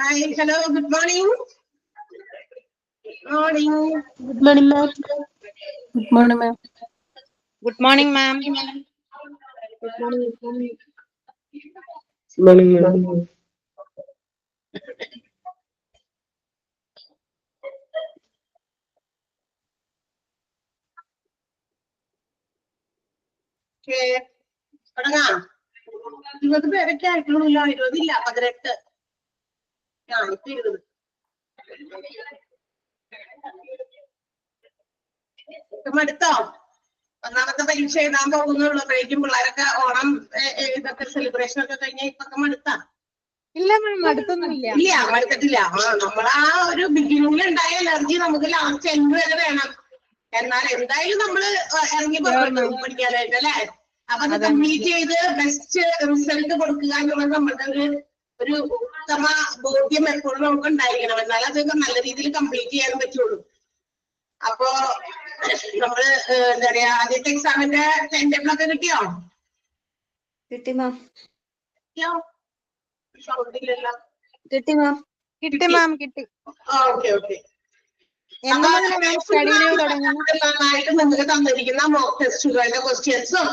Hi, hello, good morning. Good morning. Good morning, ma'am. Good morning, ma'am. Good morning, ma'am. Good morning. Good morning, ma'am. Okay. തുടങ്ങാം. 20 പേരൊക്കെ ആയിട്ടുള്ളൂ. 20 ഇല്ല, 18. ഇപ്പൊ 20. എടുത്തോ? ഒന്നാമത്തെ പരീക്ഷ എഴുതാൻ പോകുന്നുള്ളപ്പോഴേക്കും പിള്ളേരൊക്കെ ഓണം ഇതൊക്കെ സെലിബ്രേഷൻ ഒക്കെ കഴിഞ്ഞ ഇപ്പൊക്കെ മടുത്താ? ഇല്ല മാം, അടുത്തൊന്നുമില്ല. ഇല്ല, മടുത്തിട്ടില്ല. നമ്മളാ ഒരു ബിഗിനിങ്ങിൽ ഉണ്ടായ എനർജി നമുക്ക് ലാസ്റ്റ് എൻഡ് വരെ വേണം. എന്നാൽ എന്തായാലും നമ്മള് ഇറങ്ങി പഠിക്കാനായിട്ട് അല്ലെ? അപ്പൊ അത് കംപ്ലീറ്റ് ചെയ്ത് ബെസ്റ്റ് റിസൾട്ട് കൊടുക്കുക എന്നുള്ളത് നമ്മളുടെ ഒരു ഉത്തമ ബോധ്യം എപ്പോഴും നമുക്ക് ഉണ്ടായിരിക്കണം. എന്നാൽ അതൊക്കെ നല്ല രീതിയിൽ കംപ്ലീറ്റ് ചെയ്യാൻ പറ്റുള്ളൂ. അപ്പോ നമ്മള് എന്താ പറയാ, ആദ്യത്തെ എക്സാമിന്റെ ടൈം ടേബിൾ ഒക്കെ കിട്ടിയോ? കിട്ടി മാം. കിട്ടി മാം. കിട്ടി മാം, കിട്ടി. Okay okay. സ്റ്റഡി ലീവ് തുടങ്ങുന്നു. നന്നായിട്ട് നിങ്ങൾക്ക് തന്നിരിക്കുന്ന മോക്ക് ടെസ്റ്റുകളുടെ ക്വസ്റ്റ്യൻസും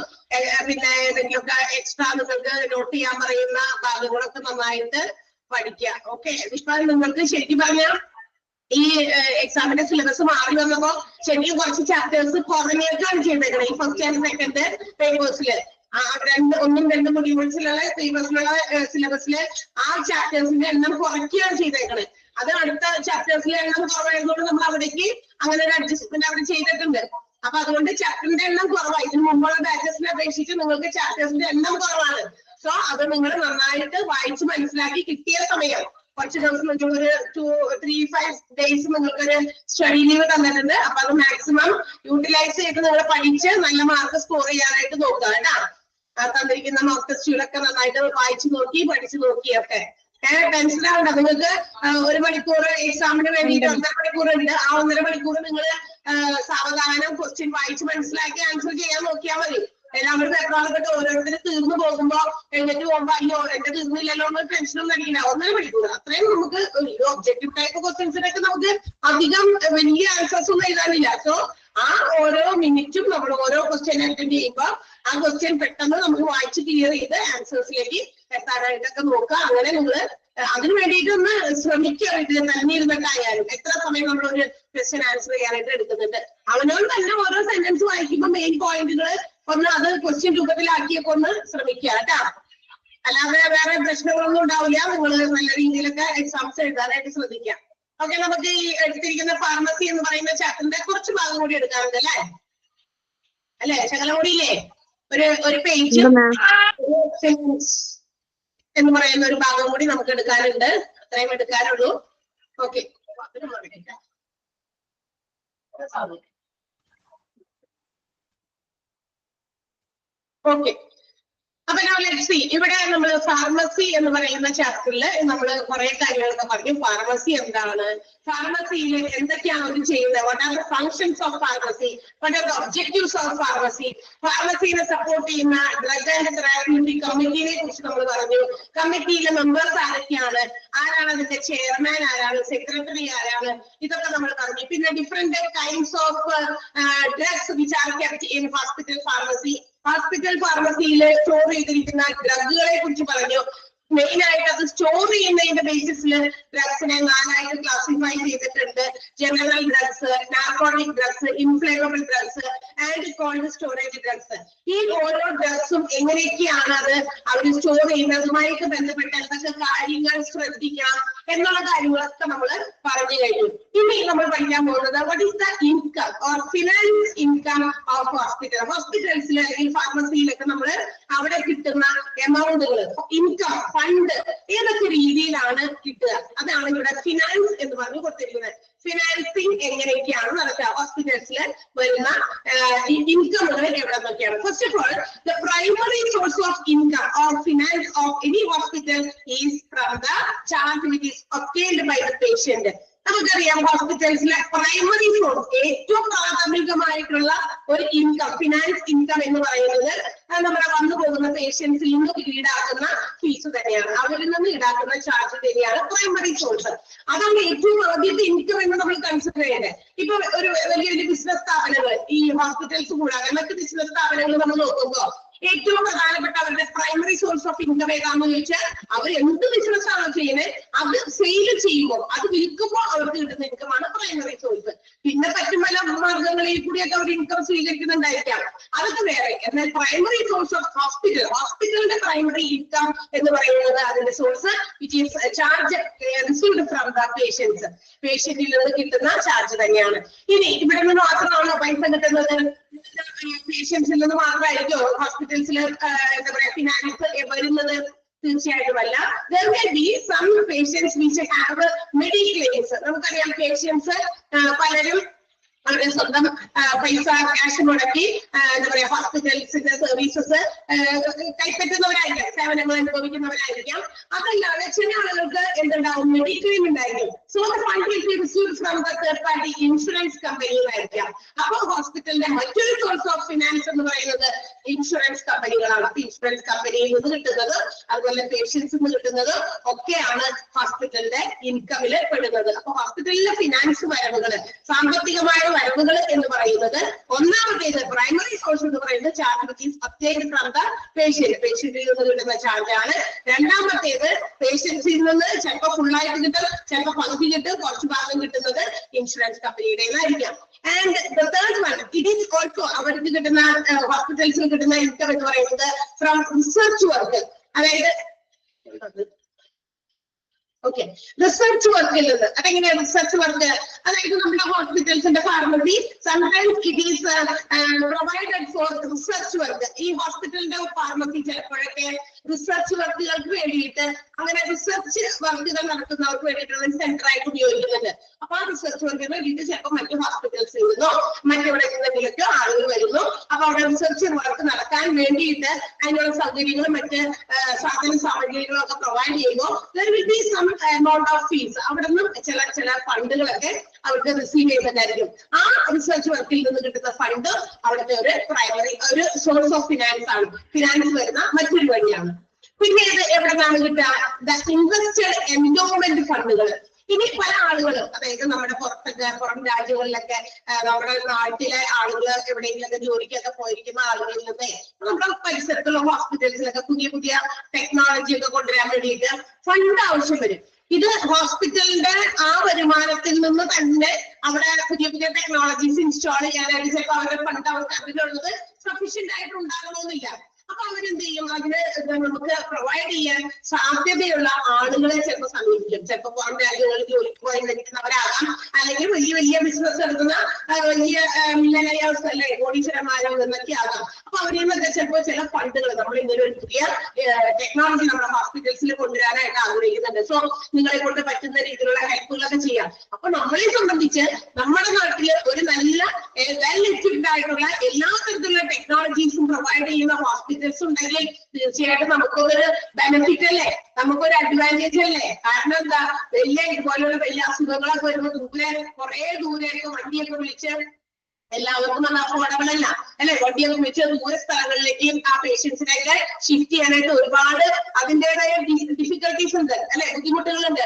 പിന്നെ ഏതെങ്കിലുമൊക്കെ എക്സ്ട്രാ നിങ്ങൾക്ക് നോട്ട് ചെയ്യാൻ പറയുന്ന ഭാഗങ്ങളൊക്കെ നന്നായിട്ട് പഠിക്കുക. ഓക്കെ. ഇപ്പൊ നിങ്ങൾക്ക് ശരിക്കും പറഞ്ഞാൽ ഈ എക്സാമിന്റെ സിലബസ് മാറി വന്നപ്പോ ശരിക്കും കുറച്ച് ചാപ്റ്റേഴ്സ് കുറഞ്ഞേക്കാണ് ചെയ്തേക്കണേ. ഈ ഫസ്റ്റ് ആൻഡ് സെക്കൻഡ് പേപ്പേഴ്സില് ഒന്നും രണ്ടും മൊഡ്യൂൾസിലുള്ള പേപ്പേഴ്സിലുള്ള സിലബസില് ആ ചാപ്റ്റേഴ്സിന്റെ എണ്ണം കുറയ്ക്കുകയാണ് ചെയ്തേക്കണേ. അത് അടുത്ത ചാപ്റ്റേഴ്സിലെ എണ്ണം കുറവായതുകൊണ്ട് നമ്മൾ അവിടേക്ക് അങ്ങനെ ഒരു അഡ്ജസ്റ്റ്മെന്റ് അവിടെ ചെയ്തിട്ടുണ്ട്. അപ്പൊ അതുകൊണ്ട് ചാപ്റ്ററിന്റെ എണ്ണം കുറവായി. ഇതിന് മുമ്പുള്ള ബാച്ചസിനെ അപേക്ഷിച്ച് നിങ്ങൾക്ക് ചാപ്റ്റേഴ്സിന്റെ എണ്ണം കുറവാണ്. സോ അത് നിങ്ങൾ നന്നായിട്ട് വായിച്ച് മനസ്സിലാക്കി കിട്ടിയ സമയം കുറച്ച് ദിവസം ഒരു 2-3-5 ഡേയ്സ് നിങ്ങൾക്കൊരു സ്റ്റഡി ലീവ് തന്നിട്ടുണ്ട്. അപ്പൊ അത് മാക്സിമം യൂട്ടിലൈസ് ചെയ്ത് നിങ്ങൾ പഠിച്ച് നല്ല മാർക്ക് സ്കോർ ചെയ്യാനായിട്ട് നോക്കുക കേട്ടാ. തന്നിരിക്കുന്ന മോക്ക് ടെസ്റ്റുകളൊക്കെ നന്നായിട്ട് വായിച്ചു നോക്കി പഠിച്ചു നോക്കിയൊക്കെ ടെൻഷൻ ആവണ്ട. നിങ്ങൾക്ക് 1 മണിക്കൂർ എക്സാമിന് വേണ്ടിയിട്ട് 1.5 മണിക്കൂർ ഉണ്ട്. ആ 1.5 മണിക്കൂർ നിങ്ങൾ സാവധാനം ക്വസ്റ്റ്യൻ വായിച്ച് മനസ്സിലാക്കി ആൻസർ ചെയ്യാൻ നോക്കിയാൽ മതി. നമ്മൾ പേപ്പറാളൊക്കെ ഓരോരുത്തരും തീർന്നു പോകുമ്പോ എഴുന്നേറ്റ് പോകുമ്പോ അയ്യോ എന്റെ തീർന്നില്ലല്ലോ എന്ന് ടെൻഷനൊന്നും അടിക്കില്ല. 1.5 മണിക്കൂർ അത്രയും നമുക്ക് ഒബ്ജക്റ്റീവ് ടൈപ്പ് ക്വസ്റ്റ്യൻസിനൊക്കെ നമുക്ക് അധികം വലിയ ആൻസേഴ്സ് ഒന്നും എഴുതാനില്ല. സോ ആ ഓരോ മിനിറ്റും നമ്മൾ ഓരോ ക്വസ്റ്റ്യൻ അറ്റൻഡ് ചെയ്യുമ്പോൾ ആ ക്വസ്റ്റ്യൻ പെട്ടെന്ന് നമുക്ക് വായിച്ച് ക്ലിയർ ചെയ്ത് ആൻസേഴ്സിലേക്ക് എത്താനായിട്ടൊക്കെ നോക്കുക. അങ്ങനെ നിങ്ങൾ അതിന് വേണ്ടിയിട്ടൊന്ന് ശ്രമിക്കുക. വീട്ടിൽ തന്നെ ഇരുന്നിട്ടായാലും എത്ര സമയം നമ്മൾ ഒരു ക്വസ്റ്റ്യൻ ആൻസർ ചെയ്യാനായിട്ട് എടുക്കുന്നുണ്ട്. അവനോട് തന്നെ ഓരോ സെന്റൻസ് വായിക്കുമ്പോൾ മെയിൻ പോയിന്റുകൾ ഒന്ന് അത് ക്വസ്റ്റ്യൻ രൂപത്തിലാക്കിയൊക്കെ ഒന്ന് ശ്രമിക്കുക കേട്ടാ. അല്ലാതെ വേറെ പ്രശ്നങ്ങളൊന്നും ഉണ്ടാവില്ല. നിങ്ങൾ നല്ല രീതിയിലൊക്കെ എക്സാംസ് എഴുതാനായിട്ട് ശ്രദ്ധിക്കാം. ഓക്കെ. നമുക്ക് ഈ എടുത്തിരിക്കുന്ന ഫാർമസി എന്ന് പറയുന്ന ചാപ്റ്ററിന്റെ കുറച്ച് ഭാഗം കൂടി എടുക്കാറുണ്ട് അല്ലേ? ശകലം കൂടി ഇല്ലേ? ഒരു പേജ് എന്ന് പറയുന്ന ഒരു ഭാഗം കൂടി നമുക്ക് എടുക്കാനുണ്ട്. അത്രയും എടുക്കാനുള്ളൂ. ഓക്കെ. ഓക്കെ. അപ്പൊ ഇവിടെ നമ്മൾ ഫാർമസി എന്ന് പറയുന്ന ചാപ്റ്ററിൽ നമ്മൾ കുറെ കാര്യങ്ങളൊക്കെ പറഞ്ഞു. ഫാർമസി എന്താണ്, ഫാർമസിയിൽ എന്തൊക്കെയാണ് അവർ ചെയ്യുന്നത്, what are the functions of pharmacy, what are the objectives of pharmacy, ഫാർമസിനെ സപ്പോർട്ട് ചെയ്യുന്ന ഡ്രഗ് ആൻഡ് തെറാപ്യൂട്ടിക് കമ്മിറ്റിനെ കുറിച്ച് നമ്മൾ പറഞ്ഞു. കമ്മിറ്റിയിലെ മെമ്പേഴ്സ് ആരൊക്കെയാണ്, ആരാണ് അതിന്റെ ചെയർമാൻ, ആരാണ് സെക്രട്ടറി, ആരാണ്, ഇതൊക്കെ നമ്മൾ പറഞ്ഞു. പിന്നെ different kinds of drugs which are kept in hospital pharmacy. Hospital ഫാർമസിയിൽ സ്റ്റോർ ചെയ്തിരിക്കുന്ന ഡ്രഗുകളെ കുറിച്ച് പറഞ്ഞു. മെയിൻ ആയിട്ട് അത് സ്റ്റോർ ചെയ്യുന്നതിന്റെ ബേസിസിൽ ഡ്രഗ്സിനെ 4 ആയിട്ട് ക്ലാസിഫൈ ചെയ്തിട്ടുണ്ട്. General drugs, narcotic drugs, inflammable drugs and called storage drugs. ഈ ഓരോ ഡ്രഗ്സും എങ്ങനെയൊക്കെയാണ് അത് അവർ സ്റ്റോർ ചെയ്യുന്നതുമായിട്ട് ബന്ധപ്പെട്ട് എന്തൊക്കെ കാര്യങ്ങൾ ശ്രദ്ധിക്കണം എന്നുള്ള കാര്യങ്ങളൊക്കെ നമ്മൾ പറഞ്ഞു കഴിഞ്ഞു. ഇനി നമ്മൾ പഠിക്കാൻ പോകുന്നത് what is the income or finance income of hospital. ഹോസ്പിറ്റൽസിൽ അല്ലെങ്കിൽ ഫാർമസിയിലൊക്കെ നമ്മൾ അവിടെ കിട്ടുന്ന എമൗണ്ടുകൾ, ഇൻകം, ഫണ്ട് ഏതൊക്കെ രീതിയിലാണ് കിട്ടുക, അതാണ് ഇവിടെ ഫിനാൻസ് എന്ന് പറഞ്ഞു കൊടുത്തിരിക്കുന്നത്. ഫിനാൻസിങ് എങ്ങനെയൊക്കെയാണ് നടക്കുക, ഹോസ്പിറ്റൽസിൽ വരുന്ന ഇൻകമുകൾ എവിടെ നിന്നൊക്കെയാണ്. First of all the primary source of income or finance of any hospital is from the charge which is obtained by the patient. നമുക്കറിയാം ഹോസ്പിറ്റൽസിലെ പ്രൈമറി സോഴ്സ് ഏറ്റവും പ്രാഥമികമായിട്ടുള്ള ഒരു ഇൻകം, ഫിനാൻസ് ഇൻകം എന്ന് പറയുന്നത് നമ്മുടെ വന്നു പോകുന്ന പേഷ്യൻസിൽ നിന്ന് ഈടാക്കുന്ന ഫീസ് തന്നെയാണ്, അവരിൽ നിന്ന് ഈടാക്കുന്ന ചാർജ് തന്നെയാണ് പ്രൈമറി സോഴ്സ്. അതാണ് ഏറ്റവും ആദ്യത്തെ ഇൻകം എന്ന് നമ്മൾ കൺസിഡർ ചെയ്യേണ്ടത്. ഇപ്പൊ ഒരു വലിയ വലിയ ബിസിനസ് സ്ഥാപനങ്ങൾ, ഈ ഹോസ്പിറ്റൽസ് കൂടാതെ മറ്റ് ബിസിനസ് സ്ഥാപനങ്ങൾ നമ്മൾ നോക്കുമ്പോൾ ഏറ്റവും പ്രധാനപ്പെട്ട അവരുടെ പ്രൈമറി സോഴ്സ് ഓഫ് ഇൻകം ഏതാണെന്ന് ചോദിച്ചാൽ അവർ എന്ത് ബിസിനസ് ആണോ ചെയ്യുന്നത് അത് സെയിൽ ചെയ്യുമ്പോൾ, അത് വിൽക്കുമ്പോൾ അവർക്ക് കിട്ടുന്ന ഇൻകമാണ് പ്രൈമറി സോഴ്സ്. പിന്നെ മറ്റു പല മാർഗങ്ങളിൽ കൂടിയൊക്കെ അവർ ഇൻകം സ്വീകരിക്കുന്നുണ്ടായിരിക്കാം, അതൊക്കെ വേറെ. എന്നാൽ പ്രൈമറി സോഴ്സ് ഓഫ് ഹോസ്പിറ്റലിന്റെ പ്രൈമറി ഇൻകം എന്ന് പറയുന്നത് അതിന്റെ source which is charge received from the patients, പേഷ്യന്റിൽ നിന്ന് കിട്ടുന്ന ചാർജ് തന്നെയാണ്. ഇനി ഇവിടെ നിന്ന് മാത്രമാണോ പൈസ കിട്ടുന്നത്? പേഷ്യൻസിൽ നിന്ന് മാത്രമായിരിക്കും ഹോസ്പിറ്റൽസിൽ എന്താ പറയാ ഫിനാൻസ് വരുന്നത്? തീർച്ചയായിട്ടുമല്ല. There may be some patients which have mediclaims. നമുക്കറിയാം പേഷ്യൻസ് പലരും അവരുടെ സ്വന്തം പൈസ ക്യാഷ് മുടക്കി എന്താ പറയാ ഹോസ്പിറ്റൽസിന്റെ സർവീസസ് കൈപ്പറ്റുന്നവരായിരിക്കാം, സേവനങ്ങൾ അനുഭവിക്കുന്നവരായിരിക്കാം. അതല്ലാതെ ചില ആളുകൾക്ക് എന്തുണ്ടാവും, മെഡിക്ലെയിം ഉണ്ടായിരിക്കും. So the fund will be received from the third party insurance കമ്പനികളായിരിക്കാം. അപ്പോൾ ഹോസ്പിറ്റലിന്റെ മറ്റൊരു സോഴ്സ് ഓഫ് ഫിനാൻസ് എന്ന് പറയുന്നത് ഇൻഷുറൻസ് കമ്പനികളാണ്. ഇൻഷുറൻസ് കമ്പനിയിൽ നിന്ന് കിട്ടുന്നത് അതുപോലെ പേഷ്യൻസിൽ നിന്ന് കിട്ടുന്നത് ഒക്കെയാണ് ഹോസ്പിറ്റലിന്റെ ഇൻകമില് പെടുന്നത്. അപ്പൊ ഹോസ്പിറ്റലിലെ ഫിനാൻസ് വരവുകൾ, സാമ്പത്തികമായ വരവുകൾ എന്ന് പറയുന്നത് ഒന്നാമത്തേത് പ്രൈമറി സോഴ്സ് എന്ന് പറയുന്നത് charge which is obtained from the patient, പേഷ്യന്റിൽ നിന്ന് കിട്ടുന്ന ചാർജ് ആണ്. രണ്ടാമത്തേത് പേഷ്യൻസിൽ നിന്ന് ചിലപ്പോൾ ഫുള്ളായിട്ട് കിട്ടും, ചിലപ്പോൾ പകുതി കിട്ടും, കുറച്ച് ഭാഗം കിട്ടുന്നത് ഇൻഷുറൻസ് കമ്പനിയുടേതായിരിക്കാം. And the third one it is also അവർക്ക് കിട്ടുന്ന ഹോസ്പിറ്റൽസിൽ കിട്ടുന്ന ഇൻകം എന്ന് പറയുന്നത് ഫ്രം റിസർച്ച് വർക്ക്, അതായത് റിസർച്ച് വർക്കിൽ നിന്ന്. അതെങ്ങനെയാണ് റിസർച്ച് വർക്ക്? അതായത് നമ്മുടെ ഹോസ്പിറ്റൽസിന്റെ pharmacy sometimes it is provided for research work. ഈ ഹോസ്പിറ്റലിന്റെ ഫാർമസി ചിലപ്പോഴൊക്കെ റിസർച്ച് വർക്കുകൾക്ക് വേണ്ടിയിട്ട് അങ്ങനെ റിസർച്ച് വർക്കുകൾ നടത്തുന്നവർക്ക് വേണ്ടിയിട്ടുള്ള സെന്റർ ആയിട്ട് ഉപയോഗിക്കുന്നുണ്ട്. അപ്പൊ ആ റിസർച്ച് വർക്കിന് വേണ്ടിയിട്ട് ചിലപ്പോൾ മറ്റു ഹോസ്പിറ്റൽസിൽ നിന്നോ മറ്റെവിടെ നിന്നെങ്കിലൊക്കെ ആളുകൾ വരുന്നു. അപ്പൊ അവിടെ റിസർച്ച് വർക്ക് നടക്കാൻ വേണ്ടിയിട്ട് അതിനുള്ള സൗകര്യങ്ങളും മറ്റ് സാധന സാമഗ്രികളും ഒക്കെ പ്രൊവൈഡ് ചെയ്യുമ്പോൾ there will be some amount of fees. അവിടെ നിന്നും ചില ഫണ്ടുകളൊക്കെ അവർക്ക് റിസീവ് ചെയ്യുന്നതായിരിക്കും. ആ റിസർച്ച് വർക്കിൽ നിന്ന് കിട്ടുന്ന ഫണ്ട് അവിടുത്തെ ഒരു പ്രൈമറി ഒരു സോഴ്സ് ഓഫ് ഫിനാൻസ് ആണ്, ഫിനാൻസ് വരുന്ന മറ്റൊരു വഴിയാണ്. പിന്നെ ഇത് എവിടെ നിന്നാണ് കിട്ടുക? ദ ഇൻവെസ്റ്റഡ് എൻഡോമെന്റ് ഫണ്ടുകൾ. ഇനി പല ആളുകളും, അതായത് നമ്മുടെ പുറം രാജ്യങ്ങളിലൊക്കെ നമ്മുടെ നാട്ടിലെ ആളുകൾ എവിടെയെങ്കിലൊക്കെ ജോലിക്കൊക്കെ പോയിരിക്കുന്ന ആളുകളിൽ നിന്ന് നമ്മുടെ പരിസരത്തുള്ള ഹോസ്പിറ്റൽസിലൊക്കെ പുതിയ പുതിയ ടെക്നോളജി ഒക്കെ കൊണ്ടുവരാൻ വേണ്ടിയിട്ട് ഫണ്ട് ആവശ്യം വരും. ഇത് ഹോസ്പിറ്റലിന്റെ ആ വരുമാനത്തിൽ നിന്ന് തന്നെ അവിടെ പുതിയ പുതിയ ടെക്നോളജീസ് ഇൻസ്റ്റാൾ ചെയ്യാനായിട്ട് ചിലപ്പോൾ അവരുടെ ഫണ്ട് അവർക്ക് അതിനുള്ളത് സഫീഷ്യന്റ് ആയിട്ട് ഉണ്ടാകണമെന്നില്ല. അപ്പൊ അവരെന്ത് ചെയ്യും, അതിന് നമുക്ക് പ്രൊവൈഡ് ചെയ്യാൻ സാധ്യതയുള്ള ആളുകളെ ചിലപ്പോൾ സമീപിക്കും. ചിലപ്പോൾ പുറം രാജ്യങ്ങളിൽ ജോലിക്ക് പോയി നിൽക്കുന്നവരാകാം, അല്ലെങ്കിൽ വലിയ വലിയ ബിസിനസ് നടത്തുന്ന വലിയ മില്ലനേഴ്സ് അല്ലെ കോടീശ്വരന്മാരോ എന്നൊക്കെ ആകാം. അപ്പൊ അവരിൽ നിന്നൊക്കെ ചിലപ്പോൾ ചില ഫണ്ടുകൾ നമ്മൾ ഇങ്ങനെ ഒരു പുതിയ ടെക്നോളജി നമ്മുടെ ഹോസ്പിറ്റൽസിൽ കൊണ്ടുവരാനായിട്ട് ആഗ്രഹിക്കുന്നുണ്ട്. സോ നിങ്ങളെ കൊണ്ട് പറ്റുന്ന രീതിയിലുള്ള ഹെൽപ്പുകളൊക്കെ ചെയ്യാം. അപ്പൊ നമ്മളെ സംബന്ധിച്ച് നമ്മുടെ നാട്ടിൽ ഒരു നല്ല വെൽ എക്വിപ്ഡ് ആയിട്ടുള്ള എല്ലാ തരത്തിലുള്ള ടെക്നോളജീസും പ്രൊവൈഡ് ചെയ്യുന്ന ഹോസ്പിറ്റൽസ് ഉണ്ടെങ്കിൽ തീർച്ചയായിട്ടും നമുക്കൊരു ബെനിഫിറ്റ് അല്ലേ, നമുക്കൊരു അഡ്വാൻറ്റേജ് അല്ലേ? കാരണം എന്താ, ഇതുപോലുള്ള വലിയ അസുഖങ്ങളൊക്കെ വരുമ്പോൾ കുറെ ദൂരെയൊക്കെ വണ്ടിയൊക്കെ വിളിച്ച് എല്ലാവർക്കും അത് അഫോർഡബിൾ അല്ല അല്ലെ, വണ്ടിയൊക്കെ വെച്ച് ദൂര സ്ഥലങ്ങളിലേക്ക് ആ പേഷ്യൻസിനൊക്കെ ഷിഫ്റ്റ് ചെയ്യാനായിട്ട് ഒരുപാട് അതിൻ്റെതായ ഡിഫിക്കൽട്ടീസ് ഉണ്ട് അല്ലെ, ബുദ്ധിമുട്ടുകളുണ്ട്.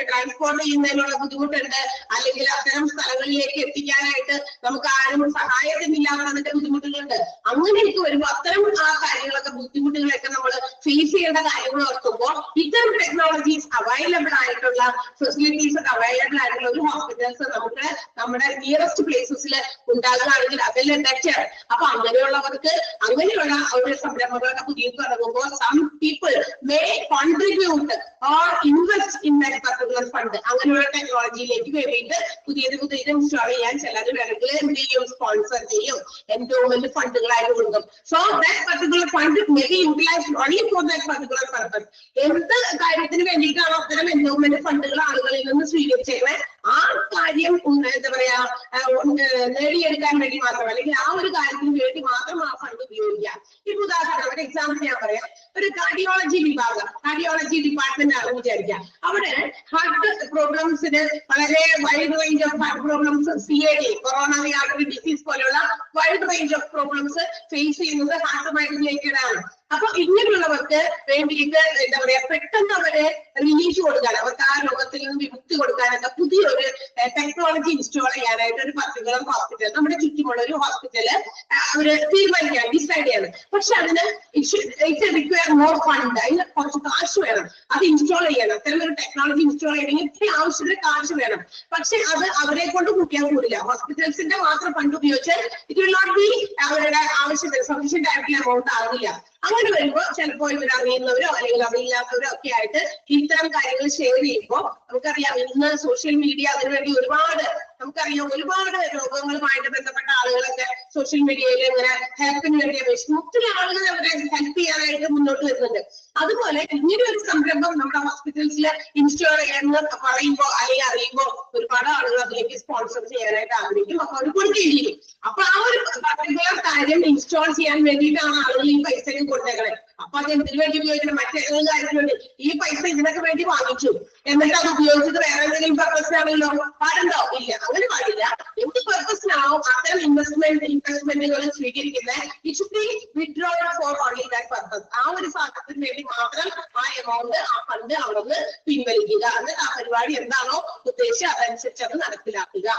ട്രാൻസ്പോർട്ട് ചെയ്യുന്നതിനുള്ള ബുദ്ധിമുട്ടുണ്ട്, അല്ലെങ്കിൽ അത്തരം സ്ഥലങ്ങളിലേക്ക് എത്തിക്കാനായിട്ട് നമുക്ക് ആരും സഹായത്തിനില്ലാത്ത ബുദ്ധിമുട്ടുകളുണ്ട്. അങ്ങനെയൊക്കെ വരുമ്പോൾ അത്തരം ആ കാര്യങ്ങളൊക്കെ ബുദ്ധിമുട്ടുകളൊക്കെ നമ്മൾ ഫേസ് ചെയ്യേണ്ട കാര്യങ്ങൾ ഓർക്കുമ്പോൾ ഇത്തരം ടെക്നോളജീസ് അവൈലബിൾ ആയിട്ടുള്ള ഫെസിലിറ്റീസ് ഒക്കെ അവൈലബിൾ ആയിട്ടുള്ള ഒരു ഹോസ്പിറ്റൽസ് നമുക്ക് നമ്മുടെ നിയറസ്റ്റ് പ്ലേസസിൽ ഉണ്ടാകുകയാണെങ്കിൽ അതെല്ലാം ബെറ്റർ. അപ്പൊ അങ്ങനെയുള്ളവർക്ക് അങ്ങനെയുള്ള ഒരു സംരംഭങ്ങളൊക്കെ പുതിയ തുടങ്ങുമ്പോൾ some people may contribute or invest in that particular fund. അങ്ങനെയുള്ള ടെക്നോളജിയിലേക്ക് വേണ്ടിയിട്ട് പുതിയത് ഇൻസ്റ്റാൾ ചെയ്യാൻ ചിലർ വേണമെങ്കിൽ എന്ത് ചെയ്യും, സ്പോൺസർ ചെയ്യും, എൻഡോമെന്റ് ഫണ്ടുകളായിട്ട് കൊടുക്കും. So that particular fund may be utilised only for that particular purpose. എന്ത് കാര്യത്തിന് വേണ്ടിയിട്ടാണോ അത്തരം എൻഡോമെന്റ് ഫണ്ടുകൾ ആളുകളിൽ നിന്ന് സ്വീകരിച്ചത് ആ കാര്യം എന്താ പറയാ നേടിയെടുക്കാൻ വേണ്ടി മാത്രം, അല്ലെങ്കിൽ ആ ഒരു കാര്യത്തിന് വേണ്ടി മാത്രം ആ ഫണ്ട് ഉപയോഗിക്കാം. ഇപ്പൊ ഉദാഹരണം ഒരു എക്സാമ്പിൾ ഞാൻ പറയാം. ഒരു കാർഡിയോളജി വിഭാഗം, കാർഡിയോളജി ഡിപ്പാർട്ട്മെന്റ് ആണെന്ന് വിചാരിക്കാം. അവിടെ ഹാർട്ട് പ്രോബ്ലംസിന് വളരെ wide range of heart problems, CAD coronary artery disease പോലെയുള്ള wide range of problems face ചെയ്യുന്നത് ഹാർട്ടുമായിട്ട് റിലേറ്റഡ് ആണ്. അപ്പൊ ഇങ്ങനെയുള്ളവർക്ക് വേണ്ടിയിട്ട് എന്താ പറയാ, പെട്ടെന്ന് അവരെ റിലീഫ് കൊടുക്കാൻ, അവർക്ക് ആ രോഗത്തിൽ നിന്ന് വിമുക്തി കൊടുക്കാനൊക്കെ പുതിയൊരു ടെക്നോളജി ഇൻസ്റ്റാൾ ചെയ്യാനായിട്ട് ഒരു പർട്ടിക്കുലർ ഹോസ്പിറ്റൽ, നമ്മുടെ ചുറ്റുമുള്ള ഒരു ഹോസ്പിറ്റല് അവര് തീരുമാനിക്കുകയാണ്, ഡിസൈഡ് ചെയ്യണം. പക്ഷെ അതിന് ഇറ്റ് റിക്വയർ മോർ ഫണ്ട്, അതിന് കുറച്ച് കാശ് വേണം. അത് ഇൻസ്റ്റാൾ ചെയ്യണം. അത്തരം ഒരു ടെക്നോളജി ഇൻസ്റ്റാൾ ചെയ്യണമെങ്കിൽ ഇത്ര ആവശ്യത്തിന് കാശ് വേണം. പക്ഷെ അത് അവരെ കൊണ്ട് കൂട്ടിയാൽ കൂടില്ല. ഹോസ്പിറ്റൽസിന്റെ മാത്രം ഫണ്ട് ഉപയോഗിച്ച് ഇറ്റ് വിൽ നോട്ട് ബി അവരുടെ ആവശ്യത്തിന് സഫീഷ്യന്റ് ആയിട്ടുള്ള എമൗണ്ട് ആവില്ല. അങ്ങനെ വരുമ്പോൾ ചിലപ്പോൾ ഇവർ അറിയുന്നവരോ അല്ലെങ്കിൽ അറിയില്ലാത്തവരോ ഒക്കെ ആയിട്ട് ഇത്തരം കാര്യങ്ങൾ ഷെയർ ചെയ്യുമ്പോൾ നമുക്കറിയാം, ഇന്ന് സോഷ്യൽ മീഡിയ അതിനുവേണ്ടി ഒരുപാട് രോഗങ്ങളുമായിട്ട് ബന്ധപ്പെട്ട ആളുകളൊക്കെ സോഷ്യൽ മീഡിയയിൽ ഇങ്ങനെ ഹെൽപ്പിന് വേണ്ടി അപേക്ഷിക്കും. ഒത്തിരി ആളുകൾ അവരെ ഹെൽപ്പ് ചെയ്യാനായിട്ട് മുന്നോട്ട് വരുന്നുണ്ട്. അതുപോലെ ഇങ്ങനെ ഒരു സംരംഭം നമ്മുടെ ഹോസ്പിറ്റൽസിൽ ഇൻസ്റ്റാൾ ചെയ്യാന്ന് പറയുമ്പോൾ അല്ലെങ്കിൽ അറിയുമ്പോൾ ഒരുപാട് ആളുകൾ അതിലേക്ക് സ്പോൺസർ ചെയ്യാനായിട്ട് ആഗ്രഹിക്കും. അപ്പൊ അവർ കൊടുക്കുകയും ചെയ്യും. അപ്പൊ ആ ഒരു പർട്ടിക്കുലർ കാര്യം ഇൻസ്റ്റാൾ ചെയ്യാൻ വേണ്ടിയിട്ടാണ് ആളുകൾ ഈ പൈസയും കൊടുത്തേക്കണേ. അപ്പൊ അത് എന്തിനു വേണ്ടി ഉപയോഗിക്കണം? മറ്റേതൊരു കാര്യത്തിന് വേണ്ടി. ഈ പൈസ ഇതിനൊക്കെ വേണ്ടി വാങ്ങിച്ചു, എന്നിട്ട് അത് ഉപയോഗിച്ചത് വേറെ എന്തെങ്കിലും പർപ്പസിനാണല്ലോ? പാടുണ്ടോ? ഇല്ല, അങ്ങനെ പാടില്ല. എന്ത് പർപ്പസിനാണോ അത്തരം ഇൻവെസ്റ്റ്മെന്റുകൾ സ്വീകരിക്കുന്നത്, it should be withdrawn for only that purpose. ആ ഒരു സാധനത്തിന് വേണ്ടി മാത്രം ആ എമൗണ്ട്, ആ ഫണ്ട് അവിടെ നിന്ന് പിൻവലിക്കുക. എന്നിട്ട് ആ പരിപാടി എന്താണോ ഉദ്ദേശിച്ചത് അതനുസരിച്ച് അത് നടപ്പിലാക്കുക.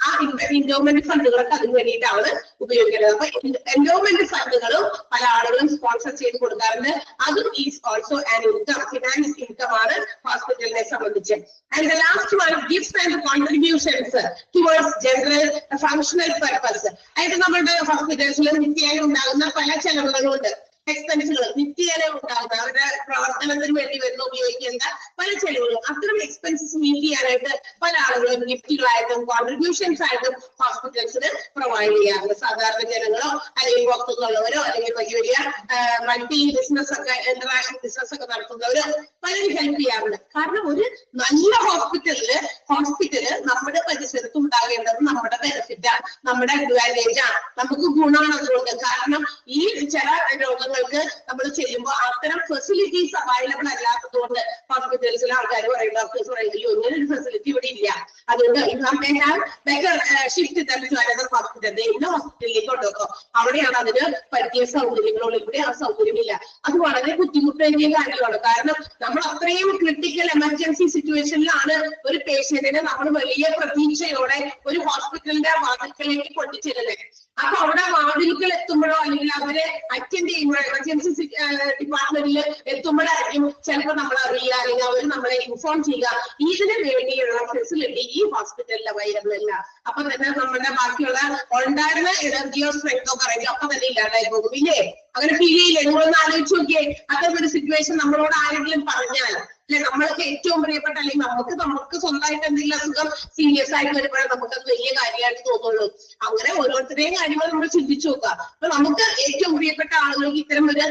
ആ എൻഡോമെന്റ് ഫണ്ടുകളൊക്കെ അതിന് വേണ്ടിയിട്ടാണ് ഉപയോഗിക്കുന്നത്. അപ്പൊ എൻഡോമെന്റ് ഫണ്ടുകളും പല ആളുകളും സ്പോൺസർ ചെയ്ത് കൊടുക്കാറുണ്ട്. അതും is also an income, finance income ആണ് ഹോസ്പിറ്റലിനെ സംബന്ധിച്ച്. And the last one, gifts and contributions towards general functional purpose. അതായത് നമ്മുടെ ഹോസ്പിറ്റൽസിൽ നിത്യേന ഉണ്ടാകുന്ന പല ചെലവുകളും ഉണ്ട്, എക്സ്പെൻസുകൾ നിത്യേന ഉണ്ടാകുന്ന അവരുടെ പ്രവർത്തനത്തിന് വേണ്ടി വരുന്ന ഉപയോഗിക്കേണ്ട പല ചെലവുകളും. അത്തരം എക്സ്പെൻസസ് മീറ്റ് ചെയ്യാനായിട്ട് പല ആളുകളും ഗിഫ്റ്റുകളായിട്ടും കോൺട്രിബ്യൂഷൻസ് ആയിട്ടും ഹോസ്പിറ്റൽസിന് പ്രൊവൈഡ് ചെയ്യാറുണ്ട്. സാധാരണ ജനങ്ങളോ അല്ലെങ്കിൽ പുറത്തുനിന്നുള്ളവരോ അല്ലെങ്കിൽ വലിയ വലിയ മൾട്ടി ബിസിനസ് ഒക്കെ, ഇന്റർനാഷണൽ ബിസിനസ് ഒക്കെ നടത്തുന്നവരോ പലരും ഹെൽപ്പ് ചെയ്യാറുണ്ട്. കാരണം ഒരു നല്ല ഹോസ്പിറ്റല് നമ്മുടെ പരിസരത്ത് ഉണ്ടാകേണ്ടത് നമ്മുടെ ബെനിഫിറ്റാണ്, നമ്മുടെ അഡ്വാൻറ്റേജ് ആണ്, നമുക്ക് ഗുണമാണ് അതുകൊണ്ട്. കാരണം ഈ ചില രോഗങ്ങൾക്ക് നമ്മൾ ചെയ്യുമ്പോൾ അത്തരം ഫെസിലിറ്റീസ് അവൈലബിൾ അല്ലാത്തത് കൊണ്ട് ഹോസ്പിറ്റൽസിലെ ആൾക്കാർ പറയും, ഡോക്ടേഴ്സ് പറയുകയോ ഇങ്ങനെ ഒരു ഫെസിലിറ്റി ഇവിടെ ഇല്ല, അതുകൊണ്ട് ഷിഫ്റ്റ് ഹോസ്പിറ്റൽ ഇന്ന ഹോസ്പിറ്റലിലേക്ക് കൊണ്ടുപോകും, അവിടെയാണ് അതിന് പറ്റിയ സൗകര്യങ്ങളുള്ള, ഇവിടെ ആ സൗകര്യമില്ല. അത് വളരെ ബുദ്ധിമുട്ടേറിയ കാര്യമാണ്. കാരണം നമ്മൾ അത്രയും ക്രിട്ടിക്കൽ എമർജൻസി സിറ്റുവേഷനിലാണ് ഒരു പേഷ്യന്റിനെ നമ്മൾ വലിയ പ്രതീക്ഷയോടെ ഒരു ഹോസ്പിറ്റലിന്റെ വാതിൽക്കലേക്ക് കൊണ്ടുചെല്ലുന്നത്. അപ്പൊ അവിടെ വാതിൽക്കൽ എത്തുമ്പോഴോ അല്ലെങ്കിൽ അവരെ അറ്റൻഡ് ചെയ്യുമ്പോഴോ എമർജൻസി ഡിപ്പാർട്ട്മെന്റിൽ എത്തുമ്പോഴായിരിക്കും ചിലപ്പോൾ നമ്മൾ അറിയുക അല്ലെങ്കിൽ അവർ നമ്മളെ ഇൻഫോം ചെയ്യുക. ഇതിന് വേണ്ടിയുള്ള ഫെസിലിറ്റി ഈ ഹോസ്പിറ്റലിൽ അവൈലബിൾ അല്ല. അപ്പൊ തന്നെ നമ്മുടെ ബാക്കിയുള്ള ഉണ്ടായിരുന്ന എനർജിയോ സ്ട്രെങ്തോ പറയുക അപ്പൊ തന്നെ ഇല്ലാണ്ടായി പോകും. ഇല്ലേ? അങ്ങനെ ഫീൽ ചെയ്യില്ലേ? നിങ്ങളൊന്ന് ആലോചിച്ച് നോക്കിയേ. അത്തരം ഒരു സിറ്റുവേഷൻ നമ്മളോട് ആരെങ്കിലും പറഞ്ഞാൽ, അല്ലെ, നമ്മൾക്ക് ഏറ്റവും പ്രിയപ്പെട്ട അല്ലെങ്കിൽ നമുക്ക് സ്വന്തമായിട്ട് എന്തെങ്കിലും അസുഖം സീരിയസ് ആയിട്ട് വരുമ്പോഴേ നമുക്കത് വലിയ കാര്യമായിട്ട് തോന്നുള്ളൂ. അങ്ങനെ ഓരോരുത്തരെയും കാര്യങ്ങൾ നമ്മൾ ചിന്തിച്ചു നോക്കുക. അപ്പൊ നമുക്ക് ഏറ്റവും പ്രിയപ്പെട്ട ആളുകൾക്ക് ഇത്തരം ഒരു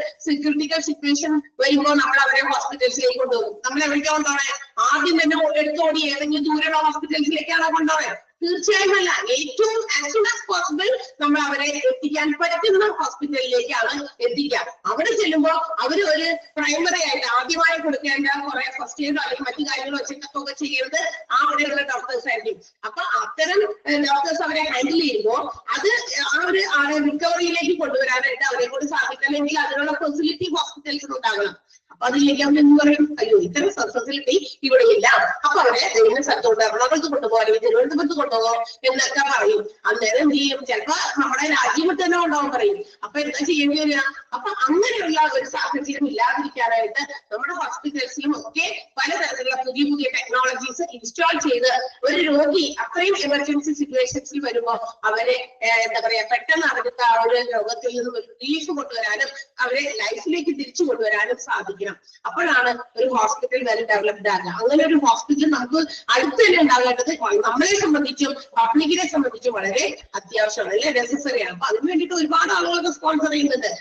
ക്രിട്ടിക്കൽ സിറ്റുവേഷൻ വരുമ്പോൾ നമ്മൾ അവരെ ഹോസ്പിറ്റൽസിലേക്ക് കൊണ്ടുപോകും. നമ്മൾ എവിടേക്കാണ് കൊണ്ടുപോകണേ? ആദ്യം തന്നെ എടുത്തോടി ഏതെങ്കിലും ദൂരെയുള്ള ഹോസ്പിറ്റൽസിലേക്കാണോ കൊണ്ടുപോയത്? തീർച്ചയായും അല്ല. ഏറ്റവും ആസ് സൂൺ ആസ് പോസിബിൾ നമ്മൾ അവരെ എത്തിക്കാൻ പറ്റുന്ന ഹോസ്പിറ്റലിലേക്കാണ് എത്തിക്കുക. അവിടെ ചെല്ലുമ്പോൾ അവര് ഒരു പ്രൈമറി ആയിട്ട് ആദ്യമായി കൊടുക്കേണ്ട കുറെ ഫസ്റ്റ് എയ്ഡോ അല്ലെങ്കിൽ മറ്റു കാര്യങ്ങളോ ചെക്കപ്പൊക്കെ ചെയ്യുന്നത് അവിടെയുള്ള ഡോക്ടേഴ്സ് ആയിരിക്കും. അപ്പൊ അത്തരം ഡോക്ടേഴ്സ് അവരെ ഹാൻഡിൽ ചെയ്യുമ്പോൾ അത് ആ ഒരു റിക്കവറിയിലേക്ക് കൊണ്ടുവരാനായിട്ട് അവരെ കൊണ്ട് സാധിക്കണമെങ്കിൽ അതിനുള്ള ഫെസിലിറ്റി ഹോസ്പിറ്റൽസിൽ ഉണ്ടാകണം. അപ്പൊ അതിലേക്ക് അവർ എന്ന് പറയും, അയ്യോ ഇത്തരം ഫെസിലിറ്റി ഇവിടെ ഇല്ല, അപ്പൊ അവരെ ഏതെങ്കിലും സ്ഥലത്തോട്ട് എറണാകുളത്ത് കൊണ്ടുപോകും അല്ലെങ്കിൽ തിരുവനന്തപുരത്ത് കൊണ്ടുപോകും എന്നൊക്കെ പറയും. അന്നേരം എന്ത് ചെയ്യും? ചിലപ്പോ നമ്മുടെ രാജ്യം വിട്ട് തന്നെ ഉണ്ടാവും പറയും. അപ്പൊ എന്താ ചെയ്യേണ്ടി വരിക? അപ്പൊ അങ്ങനെയുള്ള ഒരു സാഹചര്യം ഇല്ലാതിരിക്കാനായിട്ട് നമ്മുടെ ഹോസ്പിറ്റൽസിലും ഒക്കെ പലതരത്തിലുള്ള പുതിയ പുതിയ ടെക്നോളജീസ് ഇൻസ്റ്റാൾ ചെയ്ത് ഒരു രോഗി അത്രയും എമർജൻസി സിറ്റുവേഷൻസിൽ വരുമ്പോൾ അവരെ എന്താ പറയാ പെട്ടെന്ന് അവർക്ക് ആ ഒരു രോഗത്തിൽ നിന്നും ഒരു റിലീഫ് കൊണ്ടുവരാനും അവരെ ലൈഫിലേക്ക് തിരിച്ചു കൊണ്ടുവരാനും സാധിക്കും. അപ്പോഴാണ് ഒരു ഹോസ്പിറ്റൽ വെൽ ഡെവലപ്ഡ് ആകുക. അങ്ങനെ ഒരു ഹോസ്പിറ്റൽ നമുക്ക് അടുത്ത് തന്നെ ഉണ്ടാകേണ്ടത് നമ്മളെ സംബന്ധിച്ചും പബ്ലിക്കിനെ സംബന്ധിച്ചും വളരെ അത്യാവശ്യമാണ്, അല്ലെ, നെസസറിയാണ്. അപ്പൊ അതിന് വേണ്ടിയിട്ട് ഒരുപാട് ആളുകളൊക്കെ സ്പോൺസർ ചെയ്യുന്നുണ്ട്.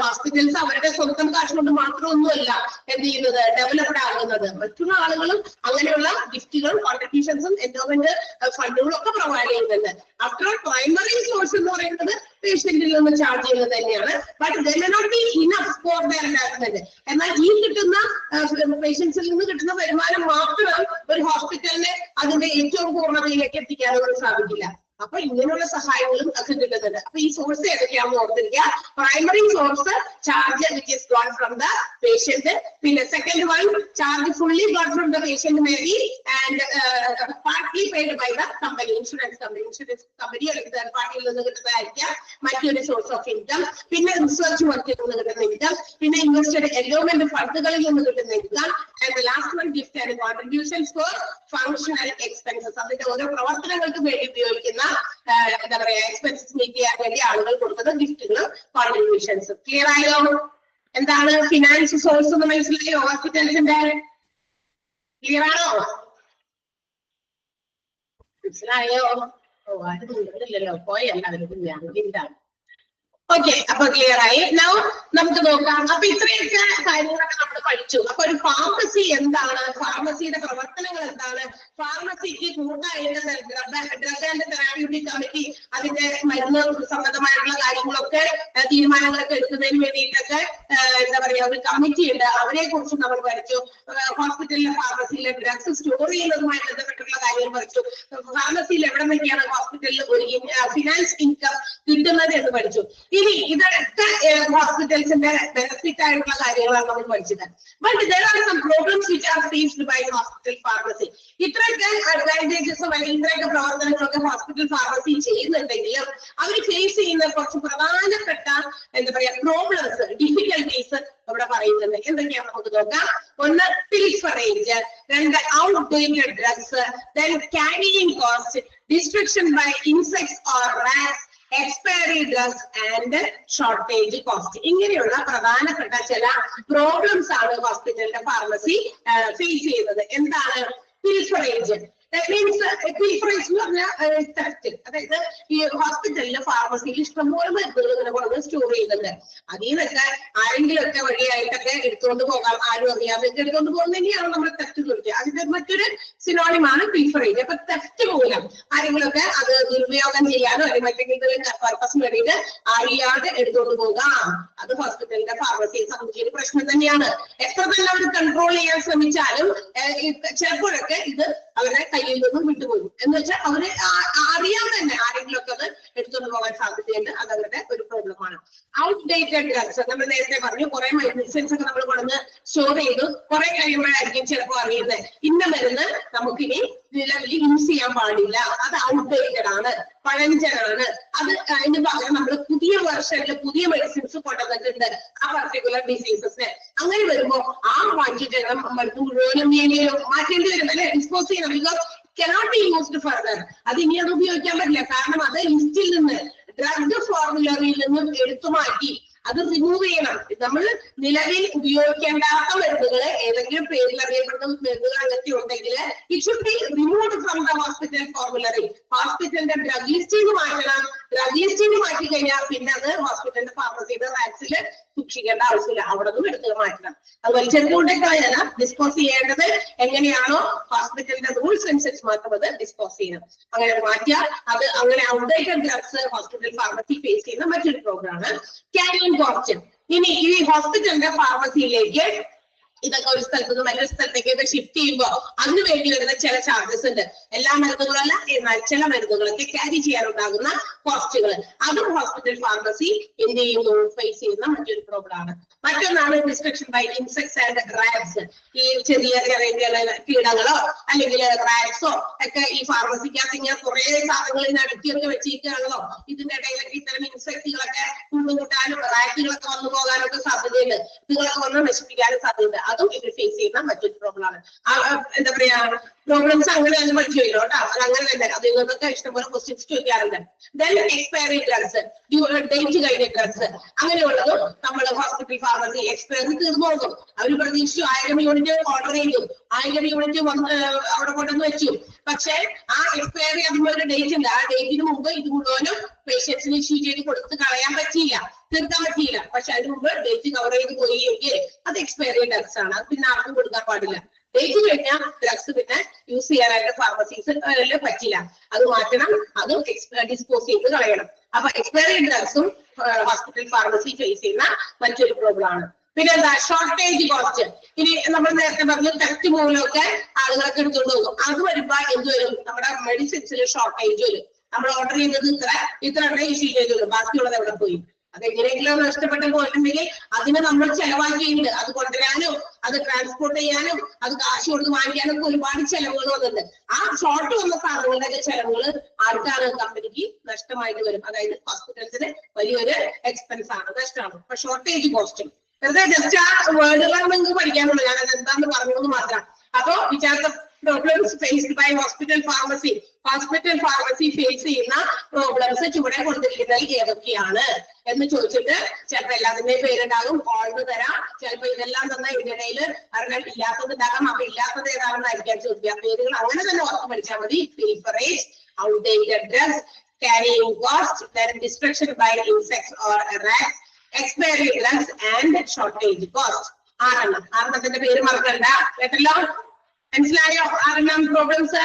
ഹോസ്പിറ്റൽസ് അവരുടെ സ്വന്തം കാശ് കൊണ്ട് മാത്രമൊന്നുമല്ല എന്ത് ചെയ്യുന്നത്, ഡെവലപ്ഡ് ആകുന്നത്. മറ്റുള്ള ആളുകളും അങ്ങനെയുള്ള ഗിഫ്റ്റുകളും കോൺട്രിബ്യൂഷൻസും എൻഡോമെന്റ് ഫണ്ടുകളും ഒക്കെ പ്രൊവൈഡ് ചെയ്യുന്നുണ്ട്. ആഫ്റ്റർ ഓൾ പ്രൈമറി സോഴ്സ് എന്ന് പറയുന്നത് പേഷ്യന്റിൽ നിന്ന് ചാർജ് ചെയ്യുന്നത് തന്നെയാണ്. But there may not be enough for their attachment. എന്നാൽ ഈ കിട്ടുന്ന പേഷ്യൻസിൽ നിന്ന് കിട്ടുന്ന വരുമാനം മാത്രം ഒരു ഹോസ്പിറ്റലിനെ അതിന്റെ ഏറ്റവും പൂർണ്ണതയിലേക്ക് എത്തിക്കാനൊന്നും സാധിക്കില്ല. അപ്പൊ ഇങ്ങനെയുള്ള സഹായങ്ങളും ഒക്കെ കിട്ടുന്നുണ്ട്. അപ്പൊ ഈ സോഴ്സ് ഏതൊക്കെയാണെന്ന് ഓർത്തിരിക്കുക. Primary source charge which is got from the patient. പിന്നെ second one charge fully got from the patient may be and partly paid by the company, insurance company അല്ലെങ്കിൽ തേർഡ് പാർട്ടിയിൽ നിന്ന് കിട്ടുന്നതായിരിക്കാം മറ്റൊരു സോഴ്സ് ഓഫ് ഇൻകം. പിന്നെ research വർക്കിൽ നിന്ന് കിട്ടുന്ന ഇൻകം, പിന്നെ ഇൻവെസ്റ്റഡ് എൻഡോമെന്റ് ഫണ്ടുകളിൽ നിന്ന് കിട്ടുന്ന income, and last one gift and contributions for functional expenses. അതിന്റെ ഓരോ പ്രവർത്തനങ്ങൾക്ക് വേണ്ടി ഉപയോഗിക്കുന്ന എന്താ പറയാ എക്സ്പെൻസസ് മീറ്റ് ചെയ്യാൻ വേണ്ടി ആളുകൾ കൊടുക്കുന്ന ഗിഫ്റ്റുകളും കോൺട്രിബ്യൂഷൻസ്. ക്ലിയർ ആയോ? എന്താണ് ഫിനാൻസ് സോഴ്സ് എന്ന് മനസ്സിലായോ ഹോസ്പിറ്റൽസിന്റെ? ക്ലിയർ ആണോ? മനസ്സിലായോ? ഓ ആരും ഇല്ലല്ലോ, പോയല്ല അവർക്ക് ഞാൻ. ഓക്കെ, അപ്പൊ ക്ലിയർ ആയി. നൗ നമുക്ക് നോക്കാം. അപ്പൊ ഇത്രയൊക്കെ കാര്യങ്ങളൊക്കെ നമ്മൾ പഠിച്ചു. അപ്പൊ ഒരു ഫാർമസി എന്താണ്, ഫാർമസിയുടെ പ്രവർത്തനങ്ങൾ എന്താണ്, ഫാർമസിക്ക് കൂട്ടായിട്ട് ഡ്രഗ് ആൻഡ് തെറാപ്യൂട്ടിക് കമ്മിറ്റി അതിന്റെ മരുന്ന് സംബന്ധമായിട്ടുള്ള കാര്യങ്ങളൊക്കെ തീരുമാനങ്ങളൊക്കെ എടുക്കുന്നതിന് വേണ്ടിയിട്ടൊക്കെ എന്താ പറയാ ഒരു കമ്മിറ്റി ഉണ്ട്. അവരെ കുറിച്ച് നമ്മൾ പഠിച്ചു. ഹോസ്പിറ്റലിലെ ഫാർമസിയിലെ ഡ്രഗ്സ് സ്റ്റോർ ചെയ്യുന്നതുമായി ബന്ധപ്പെട്ടുള്ള കാര്യങ്ങൾ പഠിച്ചു. ഫാർമസിയിൽ എവിടെ നിന്നൊക്കെയാണ് ഹോസ്പിറ്റലിൽ ഒരു ഫിനാൻസ് ഇൻകം കിട്ടുന്നത് എന്ന് പഠിച്ചു. ഇനി ഇതൊക്കെ ഹോസ്പിറ്റൽസിന്റെ ബെനിഫിറ്റ് ആയിട്ടുള്ള കാര്യങ്ങളാണ് നമ്മൾ പഠിച്ചത്. But there are some problems which are faced by hospital pharmacy. ഇത്രയൊക്കെ അഡ്വാൻറ്റേജസും അല്ലെങ്കിൽ ഇത്രയൊക്കെ പ്രവർത്തനങ്ങളൊക്കെ ഹോസ്പിറ്റൽ ഫാർമസി ചെയ്യുന്നുണ്ടെങ്കിലും അവർ ഫേസ് ചെയ്യുന്ന കുറച്ച് പ്രധാനപ്പെട്ട എന്താ പറയാ പ്രോബ്ലംസ്, ഡിഫിക്കൽട്ടീസ് ഇവിടെ പറയുന്നുണ്ട്. എന്തൊക്കെയാണ് നമുക്ക് നോക്കാം. ഒന്ന് പിൽഫറേജ്, രണ്ട് outdated drugs, then carrying cost, destruction by insects or rats, expiry drugs and shortage cost. ഇങ്ങനെയുള്ള പ്രധാനപ്പെട്ട ചില പ്രോബ്ലംസ് ആണ് ഹോസ്പിറ്റലിന്റെ ഫാർമസി ഫേസ് ചെയ്യുന്നത്. എന്താണ് പിൽഫറേജ്? That means pilferage എന്ന് പറഞ്ഞാൽ തെറ്റ്. അതായത് ഈ ഹോസ്പിറ്റലിലെ ഫാർമസിയിൽ ഇഷ്ടംപോലെ മരുന്നുകൾ ഇങ്ങനെ കൊണ്ടുവന്ന് സ്റ്റോർ ചെയ്യുന്നുണ്ട്. അതിൽ നിന്നൊക്കെ ആരെങ്കിലും ഒക്കെ വഴിയായിട്ടൊക്കെ എടുത്തുകൊണ്ട് പോകാം, ആരും അറിയാതൊക്കെ എടുത്തുകൊണ്ട് പോകുന്നത് തന്നെയാണ് നമ്മുടെ തെറ്റ് കുറിച്ച്. അതിന്റെ മറ്റൊരു സിനോണിമാണ് പിൽഫറേജ്. അപ്പൊ തെറ്റ് മൂലം ആരെങ്കിലുമൊക്കെ അത് ദുരുപയോഗം ചെയ്യാനോ അല്ലെങ്കിൽ മറ്റെന്തെങ്കിലും പർപ്പസിന് വേണ്ടിയിട്ട് അറിയാതെ എടുത്തുകൊണ്ട് പോകാം. അത് ഹോസ്പിറ്റലിന്റെ ഫാർമസിയെ സംബന്ധിച്ചൊരു പ്രശ്നം തന്നെയാണ്. എത്ര തന്നെ അവർ കൺട്രോൾ ചെയ്യാൻ ശ്രമിച്ചാലും ചിലപ്പോഴൊക്കെ ഇത് അവരുടെ കയ്യിൽ നിന്നും വിട്ടുപോകും. എന്ന് വെച്ചാൽ അവര് അറിയാൻ തന്നെ ആരെങ്കിലും ഒക്കെ അത് എടുത്തുകൊണ്ട് പോകാൻ സാധ്യതയുണ്ട്. അത് അവരുടെ ഒരു പ്രോബ്ലമാണ്. ഔട്ട്ഡേറ്റഡ് ഡ്രഗ്സ് നമ്മൾ നേരത്തെ പറഞ്ഞു. കുറെ മെഡിസിൻസ് ഒക്കെ നമ്മൾ കൊണ്ടുവന്ന് സ്റ്റോർ ചെയ്തു, കുറെ കഴിയുമ്പോഴായിരിക്കും ചിലപ്പോൾ അറിയുന്നത് ഇന്ന മരുന്ന് നമുക്കിനി നിലവിൽ യൂസ് ചെയ്യാൻ പാടില്ല, അത് ഔട്ട്ഡേറ്റഡ് ആണ്, പഴഞ്ചനാണ്. അത് അതിന് പകരം നമ്മൾ പുതിയ വെർഷനിൽ പുതിയ മെഡിസിൻസ് കൊണ്ടുവന്നിട്ടുണ്ട് ആ പർട്ടിക്കുലർ ഡിസീസസിന്. അങ്ങനെ വരുമ്പോ ആ മാറ്റിട്ട് മരുന്ന് മുഴുവനും മാറ്റേണ്ടി വരും, അല്ലെ? ഡിസ്പോസ് ചെയ്യണം. Because cannot be used further. അത് ഇനി അത് ഉപയോഗിക്കാൻ പറ്റില്ല. കാരണം അത് ലിസ്റ്റിൽ നിന്ന് ഡ്രഗ് ഫോർമുലറിയിൽ നിന്നും എടുത്തു മാറ്റി അത് റിമൂവ് ചെയ്യണം. നമ്മൾ നിലവിൽ ഉപയോഗിക്കേണ്ടാത്ത മരുന്നുകൾ ഏതെങ്കിലും പേരിൽ അറിയപ്പെടുന്ന മരുന്നുകൾ അങ്ങനത്തെ ഉണ്ടെങ്കിൽ it should be removed from the hospital formulary. ഹോസ്പിറ്റലിന്റെ ഡ്രഗ് ലിസ്റ്റിൽ മാറ്റണം. ഡ്രഗ് ലിസ്റ്റിൽ മാറ്റി കഴിഞ്ഞാൽ പിന്നെ അത് ഹോസ്പിറ്റലിന്റെ ഫാർമസിയുടെ റാക്സിൽ സൂക്ഷിക്കേണ്ട ആവശ്യമില്ല, അവിടെ നിന്നും എടുത്ത് മാറ്റണം. അത് വലിച്ചെടുത്തുകൊണ്ടേക്കാളല്ല, ഡിസ്പോസ് ചെയ്യേണ്ടത് എങ്ങനെയാണോ ഹോസ്പിറ്റലിന്റെ റൂൾസ് അനുസരിച്ച് മാത്രം അത് ഡിസ്പോസ് ചെയ്യണം. അങ്ങനെ മാറ്റിയാൽ അത് അങ്ങനെ outdated drugs hospital pharmacy face ചെയ്യുന്ന മറ്റൊരു പ്രോബ്ലമാണ് ക്യാരിയിങ് കോസ്റ്റ്. ഇനി ഈ ഹോസ്പിറ്റലിന്റെ ഫാർമസിയിലേക്ക് ഇതൊക്കെ ഒരു സ്ഥലത്ത് നിന്ന് മറ്റൊരു സ്ഥലത്തേക്ക് ഷിഫ്റ്റ് ചെയ്യുമ്പോൾ അതിന് വേണ്ടി വരുന്ന ചില ചാർജസ് ഉണ്ട്. എല്ലാ മരുന്നുകളല്ല, എന്നാൽ ചില മരുന്നുകളൊക്കെ ക്യാരി ചെയ്യാനുണ്ടാകുന്ന കോസ്റ്റുകൾ, അതും ഹോസ്പിറ്റൽ ഫാർമസി എന്ത് ചെയ്യുന്നു, ഫേസ് ചെയ്യുന്ന മറ്റൊരു പ്രോബ്ലമാണ്. മറ്റൊന്നാണ് destruction by insects and rats. ഈ ചെറിയ ചെറിയ കീടങ്ങളോ അല്ലെങ്കിൽ റാറ്റ്സോ ഒക്കെ ഈ ഫാർമസിക്കകത്ത് ഇങ്ങനെ കുറെ സാധനങ്ങൾ അടുക്കിയൊക്കെ വെച്ചിരിക്കുകയാണല്ലോ. ഇതിന്റെ ഇടയിലൊക്കെ ഇത്തരം ഇൻസെക്റ്റുകളൊക്കെ കൂട്ടുകൂട്ടാനും റാറ്റുകളൊക്കെ വന്നു പോകാനും ഒക്കെ സാധ്യതയുണ്ട്. ഇതുങ്ങളൊക്കെ വന്ന് നശിപ്പിക്കാനും സാധ്യതയുണ്ട്. അതും ഇത് ഫേസ് ചെയ്യുന്ന മറ്റൊരു പ്രോബ്ലമാണ്. എന്താ പറയാ പ്രോബ്ലംസ് അങ്ങനെ തന്നെ പഠിച്ചു വരും കേട്ടോ. അത് അങ്ങനെ തന്നെ അതിൽ നിന്നൊക്കെ ഇഷ്ടംപോലെ ക്വസ്റ്റ്യൻസ് ചോദിക്കാറുണ്ട്. ദെൻ എക്സ്പയറി ഡ്രഗ്സ്, ഡേറ്റ് കഴിഞ്ഞ ഡ്രഗ്സ്, അങ്ങനെയുള്ളതും നമ്മൾ ഹോസ്പിറ്റൽ ഫാർമസി എക്സ്പയറി തീർന്നു പോകും. അവർ പ്രതീക്ഷിച്ചു 1000 യൂണിറ്റ് ഓർഡർ ചെയ്തു, 1000 യൂണിറ്റ് അവിടെ കൊണ്ടുവന്ന് വെച്ചു. പക്ഷെ ആ എക്സ്പയറി അതിനൊരു ഡേറ്റ് ഉണ്ട്. ആ ഡേറ്റിന് മുമ്പ് ഇത് മുഴുവനും പേഷ്യൻസിന് ഇഷ്യൂ ചെയ്ത് കൊടുത്ത് കളയാൻ പറ്റിയില്ല, തീർക്കാൻ പറ്റിയില്ല. പക്ഷെ അതിന് മുമ്പ് ഡേറ്റ് കവർ ചെയ്ത് പോയി എങ്കിൽ അത് എക്സ്പയറി ഡ്രഗ്സ് ആണ്. അത് പിന്നെ ആർക്കും കൊടുക്കാൻ പാടില്ല. ഡേറ്റ് കഴിഞ്ഞാൽ ഡ്രഗ്സ് പിന്നെ യൂസ് ചെയ്യാനായിട്ട് ഫാർമസീസ് പറ്റില്ല. അത് മാറ്റണം, അതും ഡിസ്പോസ് ചെയ്ത് കളയണം. അപ്പൊ എക്സ്പയറി ഡ്രഗ്സും ഹോസ്പിറ്റൽ ഫാർമസി ഫേസ് ചെയ്യുന്ന മറ്റൊരു പ്രോബ്ലം ആണ്. പിന്നെ എന്താ ഷോർട്ടേജ് കോസ്റ്റ്. ഇനി നമ്മൾ നേരത്തെ പറഞ്ഞു ടെസ്റ്റ് മൂലമൊക്കെ ആളുകളൊക്കെ എടുത്തുകൊണ്ട് പോകും. അത് വരുമ്പോ എന്ത് വരും, നമ്മുടെ മെഡിസിൻസിൽ ഷോർട്ടേജ് വരും. നമ്മൾ ഓർഡർ ചെയ്തത് ഇത്ര ഇഷ്യൂ ചെയ്തത്, ബാക്കിയുള്ളത് എവിടെ പോയി? അതെങ്ങനെയെങ്കിലും നഷ്ടപ്പെട്ട് പോയിട്ടുണ്ടെങ്കിൽ അതിന് നമ്മൾ ചെലവാക്കിയിട്ടുണ്ട്. അത് കൊണ്ടുവരാനും അത് ട്രാൻസ്പോർട്ട് ചെയ്യാനും അത് കാശ് കൊടുത്ത് വാങ്ങിക്കാനും ഒരുപാട് ചെലവുകൾ വന്നിട്ടുണ്ട്. ആ ഷോർട്ട് വന്ന സാധനങ്ങളുടെ ചെലവുകൾ ആർക്കാണ്? കമ്പനിക്ക് നഷ്ടമായിട്ട് വരും. അതായത് ഹോസ്പിറ്റൽസിന് വലിയൊരു എക്സ്പെൻസ് ആണ്, നഷ്ടമാണ്. അപ്പൊ ഷോർട്ടേജ് കോസ്റ്റും ജസ്റ്റ് ആ വേർഡുകൾ നിങ്ങൾക്ക് പഠിക്കാനുള്ളൂ, ഞാൻ അത് എന്താന്ന് പറഞ്ഞത് മാത്രം. അപ്പൊ വിചാരിച്ച problems faced by hospital pharmacy. Hospital pharmacy face ചെയ്യുന്ന പ്രോബ്ലംസ് ചുവടെ കൊടുത്തിരിക്കുന്നത് ഏതൊക്കെയാണ് എന്ന് ചോദിച്ചിട്ട് ചിലപ്പോൾ എല്ലാത്തിന്റെയും പേരുണ്ടാകും, ഓൾന്ന് തരാം. ചിലപ്പോൾ ഇതെല്ലാം തന്നെ ഇതിനിടയിൽ അറിയാൻ ഇല്ലാത്തത് ഉണ്ടാകാം. അപ്പൊ ഇല്ലാത്തത് ഏതാണെന്നായിരിക്കാം ചോദിക്കുക. പേരുകൾ അങ്ങനെ തന്നെ ഓർത്ത് പഠിച്ചാൽ മതി. പീൽഫറേജ്, outdated drugs, carrying cost, then destruction by insects or rats, expiry drugs and shortage cost. ആറെണ്ണത്തിന്റെ പേര് മറക്കണ്ട കേട്ടല്ലോ. മനസ്സിലായോ? ആറെണ്ണം problems.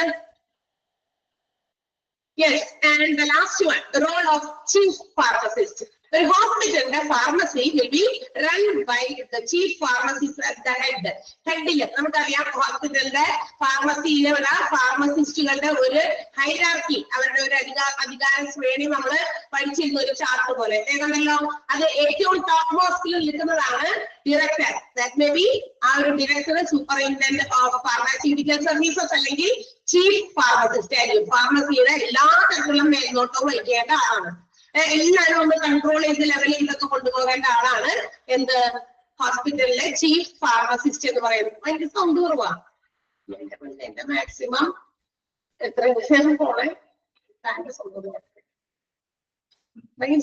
Yes, and the last one, the role of chief pharmacist. The hospital, the pharmacy will be run by the chief pharmacist at the head. Head-ല് നമുക്കറിയാം ഹോസ്പിറ്റലിന്റെ ഫാർമസിയിലുള്ള ഫാർമസിസ്റ്റുകളുടെ ഒരു hierarchy, അവരുടെ ഒരു അധികാര ശ്രേണി നമ്മൾ പഠിച്ചിരുന്ന ഒരു ചാർട്ട് പോലെ ഏതാണല്ലോ. അത് ഏറ്റവും ടോപ്പ് മോസ്റ്റിൽ നിൽക്കുന്നതാണ് ഡയറക്ടർ. ദാറ്റ് മേ ബി ആ ഒരു director superintendent of pharmaceutical services അല്ലെങ്കിൽ ചീഫ് ഫാർമസിസ്റ്റ് ആയിരിക്കും. ഫാർമസിയുടെ എല്ലാ തരത്തിലുള്ള മേൽനോട്ടവും വഹിക്കേണ്ട ആളാണ്. എല്ലാവരും ഒന്ന് കൺട്രോൾ ചെയ്ത് ലെവലിൽ ഇതൊക്കെ കൊണ്ടുപോകേണ്ട ആളാണ് എന്ത്, ഹോസ്പിറ്റലിലെ ചീഫ് ഫാർമസിസ്റ്റ് എന്ന് പറയുന്നത്. അതിന്റെ സൗണ്ട് കുറവാണ്. എന്റെ മാക്സിമം എത്ര പോണേ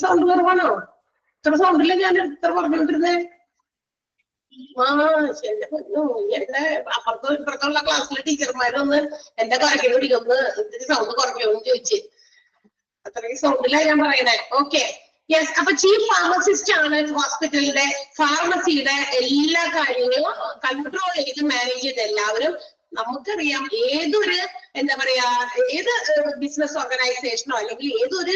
സൗണ്ട് കുറവാണോ? ഇത്ര സൗണ്ടില്ല ഞാൻ ഇത്ര പറഞ്ഞുകൊണ്ടിരുന്നേ. ശരി. എന്റെ ഇപ്പുറത്തുള്ള ക്ലാസ്സിലെ ടീച്ചർമാരൊന്ന് എന്റെ കാര്യങ്ങൾ പിടിക്കൊന്ന് സൗണ്ട് കുറയ്ക്കുമെന്ന് ചോദിച്ചു. അത്രയും സൗണ്ടിലാണ് ഞാൻ പറയണേ. Okay, yes. അപ്പൊ ചീഫ് ഫാർമസിസ്റ്റ് ആണ് ഹോസ്പിറ്റലിന്റെ ഫാർമസിയുടെ എല്ലാ കാര്യങ്ങളും കൺട്രോൾ ചെയ്ത് മാനേജ് ചെയ്ത് എല്ലാവരും. നമുക്കറിയാം ഏതൊരു എന്താ പറയാ ഏത് ബിസിനസ് ഓർഗനൈസേഷനോ അല്ലെങ്കിൽ ഏതൊരു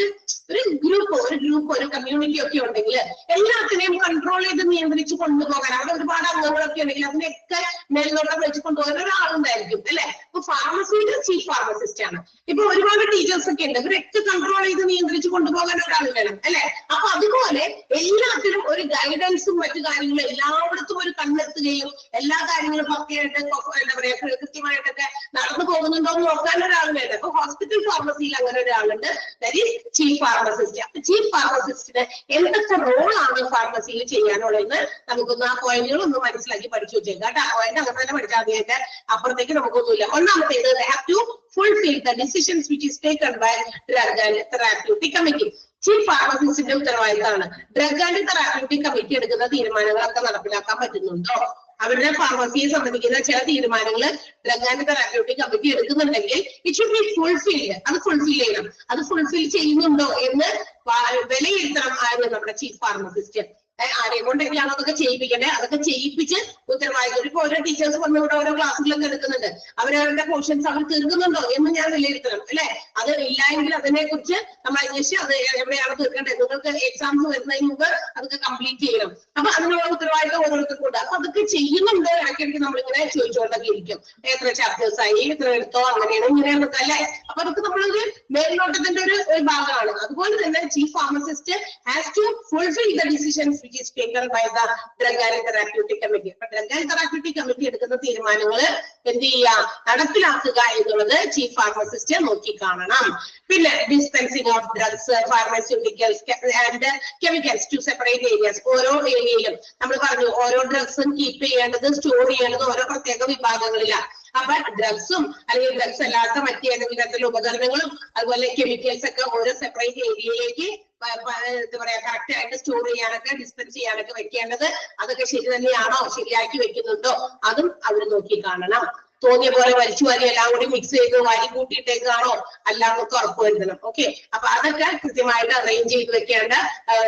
ഗ്രൂപ്പ് ഒരു കമ്മ്യൂണിറ്റി ഒക്കെ ഉണ്ടെങ്കിൽ എല്ലാത്തിനെയും കൺട്രോൾ ചെയ്ത് നിയന്ത്രിച്ച് കൊണ്ടുപോകാൻ അവിടെ ഒരുപാട് അംഗങ്ങളൊക്കെ ഉണ്ടെങ്കിൽ അതിനെയൊക്കെ മേൽനോട്ടം വെച്ച് കൊണ്ടുപോകാൻ ഒരാളുണ്ടായിരിക്കും അല്ലെ. അപ്പൊ ഫാർമസിയുടെ ചീഫ് ഫാർമസിസ്റ്റ് ആണ്. ഇപ്പൊ ഒരുപാട് ടീച്ചേഴ്സ് ഒക്കെ ഉണ്ട്, ഇവരൊക്കെ കൺട്രോൾ ചെയ്ത് നിയന്ത്രിച്ച് കൊണ്ടുപോകാൻ ഒരാൾ വേണം അല്ലെ. അപ്പൊ അതുപോലെ എല്ലാത്തിനും ഒരു ഗൈഡൻസും മറ്റു കാര്യങ്ങളും എല്ലായിടത്തും ഒരു കണ്ണെത്തുകയും എല്ലാ കാര്യങ്ങളും പക്കയായിട്ട് എന്താ പറയാ കൃത്യമായിട്ടൊക്കെ നടന്നു പോകുന്നുണ്ടോ എന്ന് നോക്കാൻ ഒരാൾ വേണം. അപ്പൊ ഹോസ്പിറ്റൽ ഫാർമസിയിൽ അങ്ങനെ ഒരാളുണ്ട്, ദാറ്റ് ഈസ് ചീഫ് ഫാർമസിസ്റ്റ്. അപ്പൊ ചീഫ് ഫാർമസിസ്റ്റിന് എന്തൊക്കെ റോളാണ് ഫാർമസിയിൽ ചെയ്യാനുള്ളതെന്ന് നമുക്കൊന്ന് ആ പോയിന്റുകൾ ഒന്ന് മനസ്സിലാക്കി പഠിച്ചു വെച്ചേക്കാം കേട്ടോ. ആ പോയിന്റ് അങ്ങനെ തന്നെ പഠിച്ചാൽ മതി, അതിന്റെ അപ്പുറത്തേക്ക് നമുക്കൊന്നുമില്ല. ഒന്നാമത്തേത് they have to fulfill the decisions which is taken by drug and therapeutic committee. Chief ഫാർമസിസ്റ്റിന്റെ ഉത്തരവാദിത്തമാണ് ഡ്രഗ് ആൻഡ് തെറാപ്യൂട്ടിക് കമ്മിറ്റി എടുക്കുന്ന തീരുമാനങ്ങളൊക്കെ നടപ്പിലാക്കാൻ പറ്റുന്നുണ്ടോ, അവരുടെ ഫാർമസിയെ സംബന്ധിക്കുന്ന ചില തീരുമാനങ്ങൾ ഡ്രഗ് ആൻഡ് തെറാപ്യൂട്ടിക് കമ്മിറ്റി എടുക്കുന്നുണ്ടെങ്കിൽ ഇറ്റ് ഷുഡ് ബി ഫുൾഫിൽഡ്. അത് ഫുൾഫിൽ ചെയ്യണം. അത് ഫുൾഫിൽ ചെയ്യുന്നുണ്ടോ എന്ന് വിലയിരുത്തണം ആയിരുന്നു നമ്മുടെ ചീഫ് ഫാർമസിസ്റ്റ്. ആരെയും കൊണ്ടൊക്കെയാണ് അതൊക്കെ ചെയ്യിപ്പിക്കേണ്ടത്. അതൊക്കെ ചെയ്യിപ്പിച്ച് ഉത്തരവാദിത്തം. ഇപ്പൊ ഓരോ ടീച്ചേഴ്സ് വന്ന് ഇവിടെ ഓരോ ക്ലാസ്സുകളൊക്കെ എടുക്കുന്നുണ്ട്, അവരവരുടെ പോർഷൻസ് അവർ തീർക്കുന്നുണ്ടോ എന്ന് ഞാൻ വിലയിരുത്തണം അല്ലെ. അത് ഇല്ല എങ്കിൽ അതിനെ കുറിച്ച് നമ്മൾ അന്വേഷിച്ച് അത് എവിടെയാണ് തീർക്കേണ്ടത്. നിങ്ങൾക്ക് എക്സാംസ് വരുന്നതിന് മുമ്പ് അതൊക്കെ കംപ്ലീറ്റ് ചെയ്യണം. അപ്പൊ അതിനുള്ള ഉത്തരവാദിത്തം ഓരോരുത്തർക്കുണ്ട്. അപ്പൊ അതൊക്കെ ചെയ്യുന്നുണ്ട് ഇടയ്ക്കിടയ്ക്ക് നമ്മളിങ്ങനെ ചോദിച്ചുകൊണ്ടൊക്കെ ഇരിക്കും, എത്ര ചാപ്റ്റേഴ്സ് ആയി, എത്ര എടുത്തോ, അങ്ങനെയാണ് ഇങ്ങനെയാണൊക്കെ അല്ലെ. അപ്പൊ അതൊക്കെ നമ്മളൊരു മേൽനോട്ടത്തിന്റെ ഒരു ഭാഗമാണ്. അതുപോലെ തന്നെ chief pharmacist has to fulfil the decisions which is taken by the drug and therapeutic committee. അപ്പൊ ഡ്രഗ് ആൻഡ് തെറാപ്യൂട്ടിക് കമ്മിറ്റി എടുക്കുന്ന തീരുമാനങ്ങൾ എന്ത് ചെയ്യുക, നടപ്പിലാക്കുക എന്നുള്ളത് ചീഫ് ഫാർമസിസ്റ്റ് നോക്കി കാണണം. പിന്നെ dispensing of drugs, pharmaceuticals and chemicals to separate areas. ഓരോ ഏരിയയിലും നമ്മൾ പറഞ്ഞു ഓരോ ഡ്രഗ്സും കീപ്പ് ചെയ്യേണ്ടത് സ്റ്റോർ ചെയ്യേണ്ടത് ഓരോ പ്രത്യേക വിഭാഗങ്ങളിലാണ്. അപ്പൊ ഡ്രഗ്സും അല്ലെങ്കിൽ ഡ്രഗ്സ് അല്ലാത്ത മറ്റേതെങ്കിലും തരത്തിലുള്ള ഉപകരണങ്ങളും അതുപോലെ കെമിക്കൽസ് ഒക്കെ ഓരോ സെപ്പറേറ്റ് ഏരിയയിലേക്ക് എന്താ പറയാ കറക്റ്റ് ആയിട്ട് സ്റ്റോർ ചെയ്യാനൊക്കെ ഡിസ്പെൻസ് ചെയ്യാനൊക്കെ വെക്കേണ്ടത് അതൊക്കെ ശരി തന്നെയാണോ, ശരിയാക്കി വെക്കുന്നുണ്ടോ, അതും അവർ നോക്കി കാണണം. തോന്നിയ പോലെ വലിച്ചു വാരി എല്ലാം കൂടി മിക്സ് ചെയ്ത് വാരി കൂട്ടിയിട്ടേക്കാണോ അല്ലാന്നൊക്കെ ഉറപ്പുവരുത്തണം. ഓക്കെ, അപ്പൊ അതൊക്കെ കൃത്യമായിട്ട് അറേഞ്ച് ചെയ്ത് വെക്കേണ്ട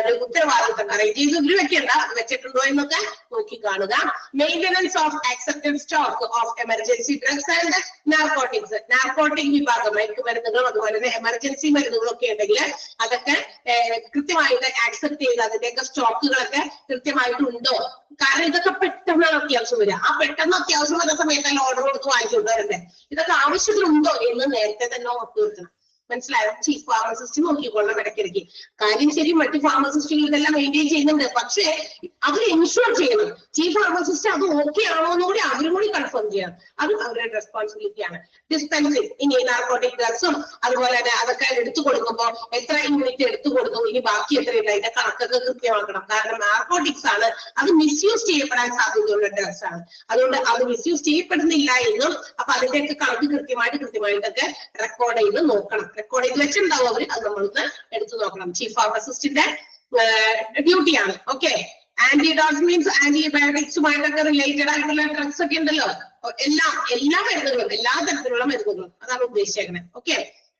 ഒരു ഉത്തരവാദിത്തം. അറേഞ്ച് ചെയ്ത് വെക്കേണ്ട, വെച്ചിട്ടുണ്ടോ എന്നൊക്കെ നോക്കി കാണുക. Maintenance of accepted stock of emergency drugs and narcotics. Narcotic വിഭാഗം, മയക്കുമരുന്നുകളും അതുപോലെ തന്നെ എമർജൻസി മരുന്നുകളും ഒക്കെ ഉണ്ടെങ്കിൽ അതൊക്കെ കൃത്യമായിട്ട് ആക്സെപ്റ്റ് ചെയ്ത് അതിന്റെയൊക്കെ സ്റ്റോക്കുകളൊക്കെ കൃത്യമായിട്ട് ഉണ്ടോ. കാരണം ഇതൊക്കെ പെട്ടെന്നാണ് അത്യാവശ്യം വരിക. ആ പെട്ടെന്ന് അത്യാവശ്യം വരുന്ന സമയത്തല്ല ഓർഡർ കൊടുത്ത് വാങ്ങിച്ചുകൊണ്ട് വരണ്ടേ. ഇതൊക്കെ ആവശ്യത്തിനുണ്ടോ എന്ന് നേരത്തെ തന്നെ ഉറപ്പുവരുത്തണം. മനസ്സിലായോ? ചീഫ് ഫാർമസിസ്റ്റ് നോക്കിക്കൊള്ളണം ഇടയ്ക്കിടയ്ക്ക്. കാര്യം ശരി, മറ്റു ഫാർമസിസ്റ്റുകൾ ഇതെല്ലാം മെയിൻറ്റെയിൻ ചെയ്യുന്നുണ്ട്, പക്ഷേ അവർ എൻഷുർ ചെയ്യണം. ചീഫ് ഫാർമസിസ്റ്റ് അത് ഓക്കെ ആണോ എന്ന് കൂടി അവരും കൂടി കൺഫേം ചെയ്യണം. അത് അവരുടെ റെസ്പോൺസിബിലിറ്റി ആണ്. ഡിസ്പെൻസിങ്, ഇനി നാർക്കോട്ടിക് ഡ്രഗ്സും അതുപോലെ തന്നെ അതൊക്കെ എടുത്തു കൊടുക്കുമ്പോൾ എത്ര യൂണിറ്റ് എടുത്തു കൊടുത്തു, ഇനി ബാക്കി എത്രയുണ്ട്, അതിന്റെ കണക്കൊക്കെ കൃത്യമാക്കണം. കാരണം നാർക്കോട്ടിക്സ് ആണ്, അത് മിസ്യൂസ് ചെയ്യപ്പെടാൻ സാധ്യതയുള്ള ഡ്രഗ്സ് ആണ്. അതുകൊണ്ട് അത് മിസ്യൂസ് ചെയ്യപ്പെടുന്നില്ല എന്നും അപ്പൊ അതിന്റെയൊക്കെ കണക്ക് കൃത്യമായിട്ടൊക്കെ റെക്കോർഡ് ചെയ്ത് നോക്കണം. റെക്കോർഡ് ചെയ്ത് വെച്ചിട്ടുണ്ടാവും അവര്, അത് നമ്മളൊന്ന് എടുത്തു നോക്കണം. ചീഫ് ഫാർമസിസ്റ്റിന്റെ ഡ്യൂട്ടിയാണ്. ഓക്കെ, ആന്റിഡോട്സ് മീൻസ് ആന്റിബയോട്ടിക്സുമായിട്ടൊക്കെ റിലേറ്റഡ് ആയിട്ടുള്ള ഡ്രഗ്സ് ഒക്കെ ഉണ്ടല്ലോ, എല്ലാ മരുന്നുകളും, എല്ലാ തരത്തിലുള്ള മരുന്നുകളും, അതാണ് ഉദ്ദേശിച്ചേക്കുന്നത്. ഓക്കെ,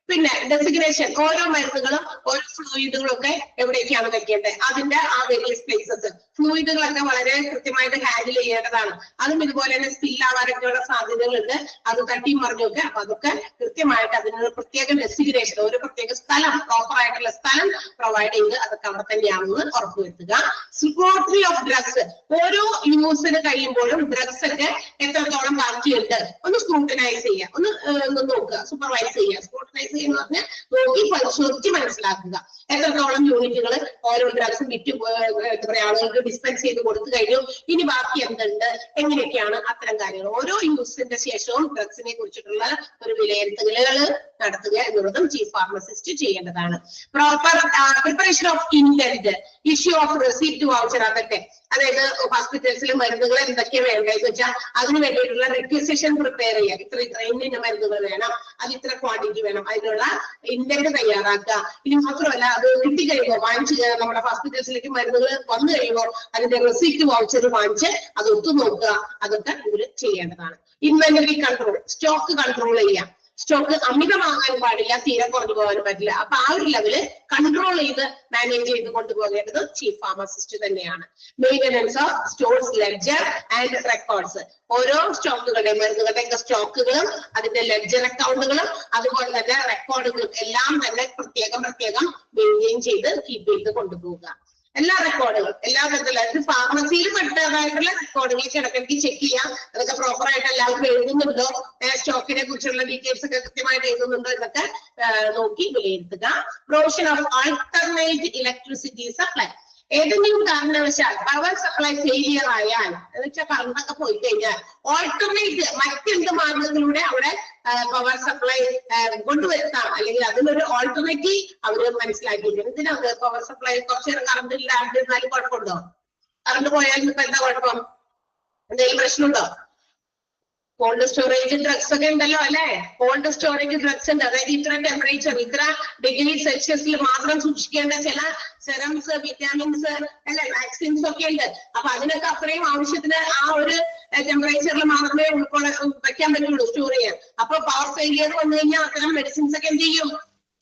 പിന്നെ ഡെസിഗ്നേഷൻ, ഓരോ മരുന്നുകളും ഓരോ ഫ്ലൂയിഡുകളും ഒക്കെ എവിടേക്കാണ് വെക്കേണ്ടത്, അതിന്റെ ആ വേരിയസ് പ്ലേസസ്. ഫ്ലൂയിഡുകളൊക്കെ വളരെ കൃത്യമായിട്ട് ഹാൻഡിൽ ചെയ്യേണ്ടതാണ്. അതും ഇതുപോലെ തന്നെ സ്പിൽ ആവാനൊക്കെയുള്ള സാധ്യതകളുണ്ട്, അത് തട്ടി മറിഞ്ഞൊക്കെ. അപ്പൊ അതൊക്കെ കൃത്യമായിട്ട് അതിനൊരു പ്രത്യേക ഡെസിഗ്നേഷൻ, ഒരു പ്രത്യേക സ്ഥലം, പ്രോപ്പർ ആയിട്ടുള്ള സ്ഥലം പ്രൊവൈഡ് ചെയ്ത് അതൊക്കെ അവിടെ തന്നെയാണെന്ന് ഉറപ്പുവരുത്തുക. സ്ക്രൂട്ടറി ഓഫ് ഡ്രഗ്സ്, ഓരോ യൂസിന് കഴിയുമ്പോഴും ഡ്രഗ്സ് ഒക്കെ എത്രത്തോളം ബാക്കിയുണ്ട് ഒന്ന് സ്ക്രൂട്ടനൈസ് ചെയ്യുക, ഒന്ന് നോക്കുക, സൂപ്പർവൈസ് ചെയ്യുക. സ്ക്രൂട്ടനൈസ് എന്ന് പറഞ്ഞാൽ നോക്കി പരിശോധിച്ച് മനസ്സിലാക്കുക എത്രത്തോളം യൂണിറ്റുകൾ ഓരോ ഡ്രഗ്സും വിറ്റ് എന്താ പറയാ ആളുകൾക്ക് ഡിസ്പെൻസ് ചെയ്ത് കൊടുത്തു കഴിഞ്ഞു, ഇനി ബാക്കി എന്തുണ്ട്, എങ്ങനെയൊക്കെയാണ്, അത്തരം കാര്യങ്ങൾ ഓരോ യൂസിന്റെ ശേഷവും ഡ്രഗ്സിനെ കുറിച്ചിട്ടുള്ള ഒരു വിലയിരുത്തലുകൾ നടത്തുക എന്നുള്ളതും ചീഫ് ഫാർമസിസ്റ്റ് ചെയ്യേണ്ടതാണ്. Proper preparation of intent, issue of receipt voucher, അതൊക്കെ അതായത് ഹോസ്പിറ്റൽസിൽ മരുന്നുകൾ എന്തൊക്കെയാണ് വേണ്ടതെന്ന് വെച്ചാൽ അതിന് വേണ്ടിയിട്ടുള്ള റിക്വസിഷൻ പ്രിപ്പയർ ചെയ്യുക. ഇത്ര ഇന്ന മരുന്നുകൾ വേണം, അത് ഇത്ര ക്വാണ്ടിറ്റി വേണം, അതിനുള്ള ഇന്റന്റ് തയ്യാറാക്കുക. ഇനി മാത്രമല്ല അത് കിട്ടിക്കഴിയുമ്പോൾ വാങ്ങിച്ചു നമ്മുടെ ഹോസ്പിറ്റൽസിലേക്ക് മരുന്നുകൾ വന്നു കഴിയുമ്പോൾ അതിന്റെ റെസിപ്റ്റ് വൗച്ചർ വാങ്ങിച്ച് അത് ഒത്തുനോക്കുക, അതൊക്കെ ഇവർ ചെയ്യേണ്ടതാണ്. ഇൻവെന്ററി കൺട്രോൾ, സ്റ്റോക്ക് കൺട്രോൾ ചെയ്യാം. സ്റ്റോക്ക് അമിതമാകാൻ പാടില്ല, തീരെ കുറഞ്ഞു പോകാനും പറ്റില്ല. അപ്പൊ ആ ഒരു ലെവല് കൺട്രോൾ ചെയ്ത് മാനേജ് ചെയ്ത് കൊണ്ടുപോകേണ്ടത് ചീഫ് ഫാർമസിസ്റ്റ് തന്നെയാണ്. Maintenance of stores ledger and records, ഓരോ സ്റ്റോക്കുകളുടെ മരുന്നുകളുടെ സ്റ്റോക്കുകളും അതിന്റെ ലെഡ്ജർ അക്കൗണ്ടുകളും അതുപോലെ തന്നെ റെക്കോർഡുകളും എല്ലാം തന്നെ പ്രത്യേകം മെയിൻറ്റെയിൻ ചെയ്ത് കീപ്പ് ചെയ്ത് കൊണ്ടുപോകുക. എല്ലാ റെക്കോർഡുകളും എല്ലാ തരത്തിലും ഫാർമസിയിൽ പെട്ടതായിട്ടുള്ള റെക്കോർഡുകൾ ഇടയ്ക്കിടയ്ക്ക് ചെക്ക് ചെയ്യാം, അതൊക്കെ പ്രോപ്പർ ആയിട്ട് എല്ലാവർക്കും എഴുതുന്നുണ്ടോ, സ്റ്റോക്കിനെ കുറിച്ചുള്ള ഡീറ്റെയിൽസ് ഒക്കെ കൃത്യമായിട്ട് എഴുതുന്നുണ്ടോ എന്നൊക്കെ നോക്കി വിലയിരുത്തുക. Provision of alternate electricity supply, ഏതെങ്കിലും കാരണവശാൽ പവർ സപ്ലൈ ഫെയിലിയർ ആയാൽ എന്ന് വെച്ചാൽ കറണ്ടൊക്കെ പോയി കഴിഞ്ഞാൽ ഓൾട്ടർനേറ്റ് മറ്റെന്ത് മാർഗങ്ങളിലൂടെ അവിടെ പവർ സപ്ലൈ കൊണ്ടുവരുത്താം, അല്ലെങ്കിൽ അതിനൊരു ഓൾട്ടർനേറ്റീവ് അവര് മനസ്സിലാക്കിയിരിക്കും. ഇതിനകത്ത് പവർ സപ്ലൈ കുറച്ചു നേരം കറണ്ട് ഇല്ലാണ്ടിരുന്നാലും കുഴപ്പമുണ്ടോ? കറണ്ട് പോയാലും ഇപ്പൊ എന്താ കുഴപ്പം? എന്തെങ്കിലും പ്രശ്നമുണ്ടോ? കോൾഡ് സ്റ്റോറേജ് ഡ്രഗ്സ് ഒക്കെ ഉണ്ടല്ലോ അല്ലെ, കോൾഡ് സ്റ്റോറേജ് ഡ്രഗ്സ് ഉണ്ട്. അതായത് ഇത്ര ടെമ്പറേച്ചർ, ഇത്ര ഡിഗ്രി സെൽഷ്യസിൽ മാത്രം സൂക്ഷിക്കേണ്ട ചില സെറംസ്, വിറ്റാമിൻസ് അല്ലെ, വാക്സിൻസ് ഒക്കെ ഉണ്ട്. അപ്പൊ അതിനൊക്കെ അത്രയും ആവശ്യത്തിന് ആ ഒരു ടെമ്പറേച്ചറിൽ മാത്രമേ വെക്കാൻ പറ്റുള്ളൂ, സ്റ്റോർ ചെയ്യാൻ. അപ്പൊ പവർ ഫെയിലിയർ വന്നു കഴിഞ്ഞാൽ അത്തരം മെഡിസിൻസ് ഒക്കെ എന്ത് ചെയ്യും?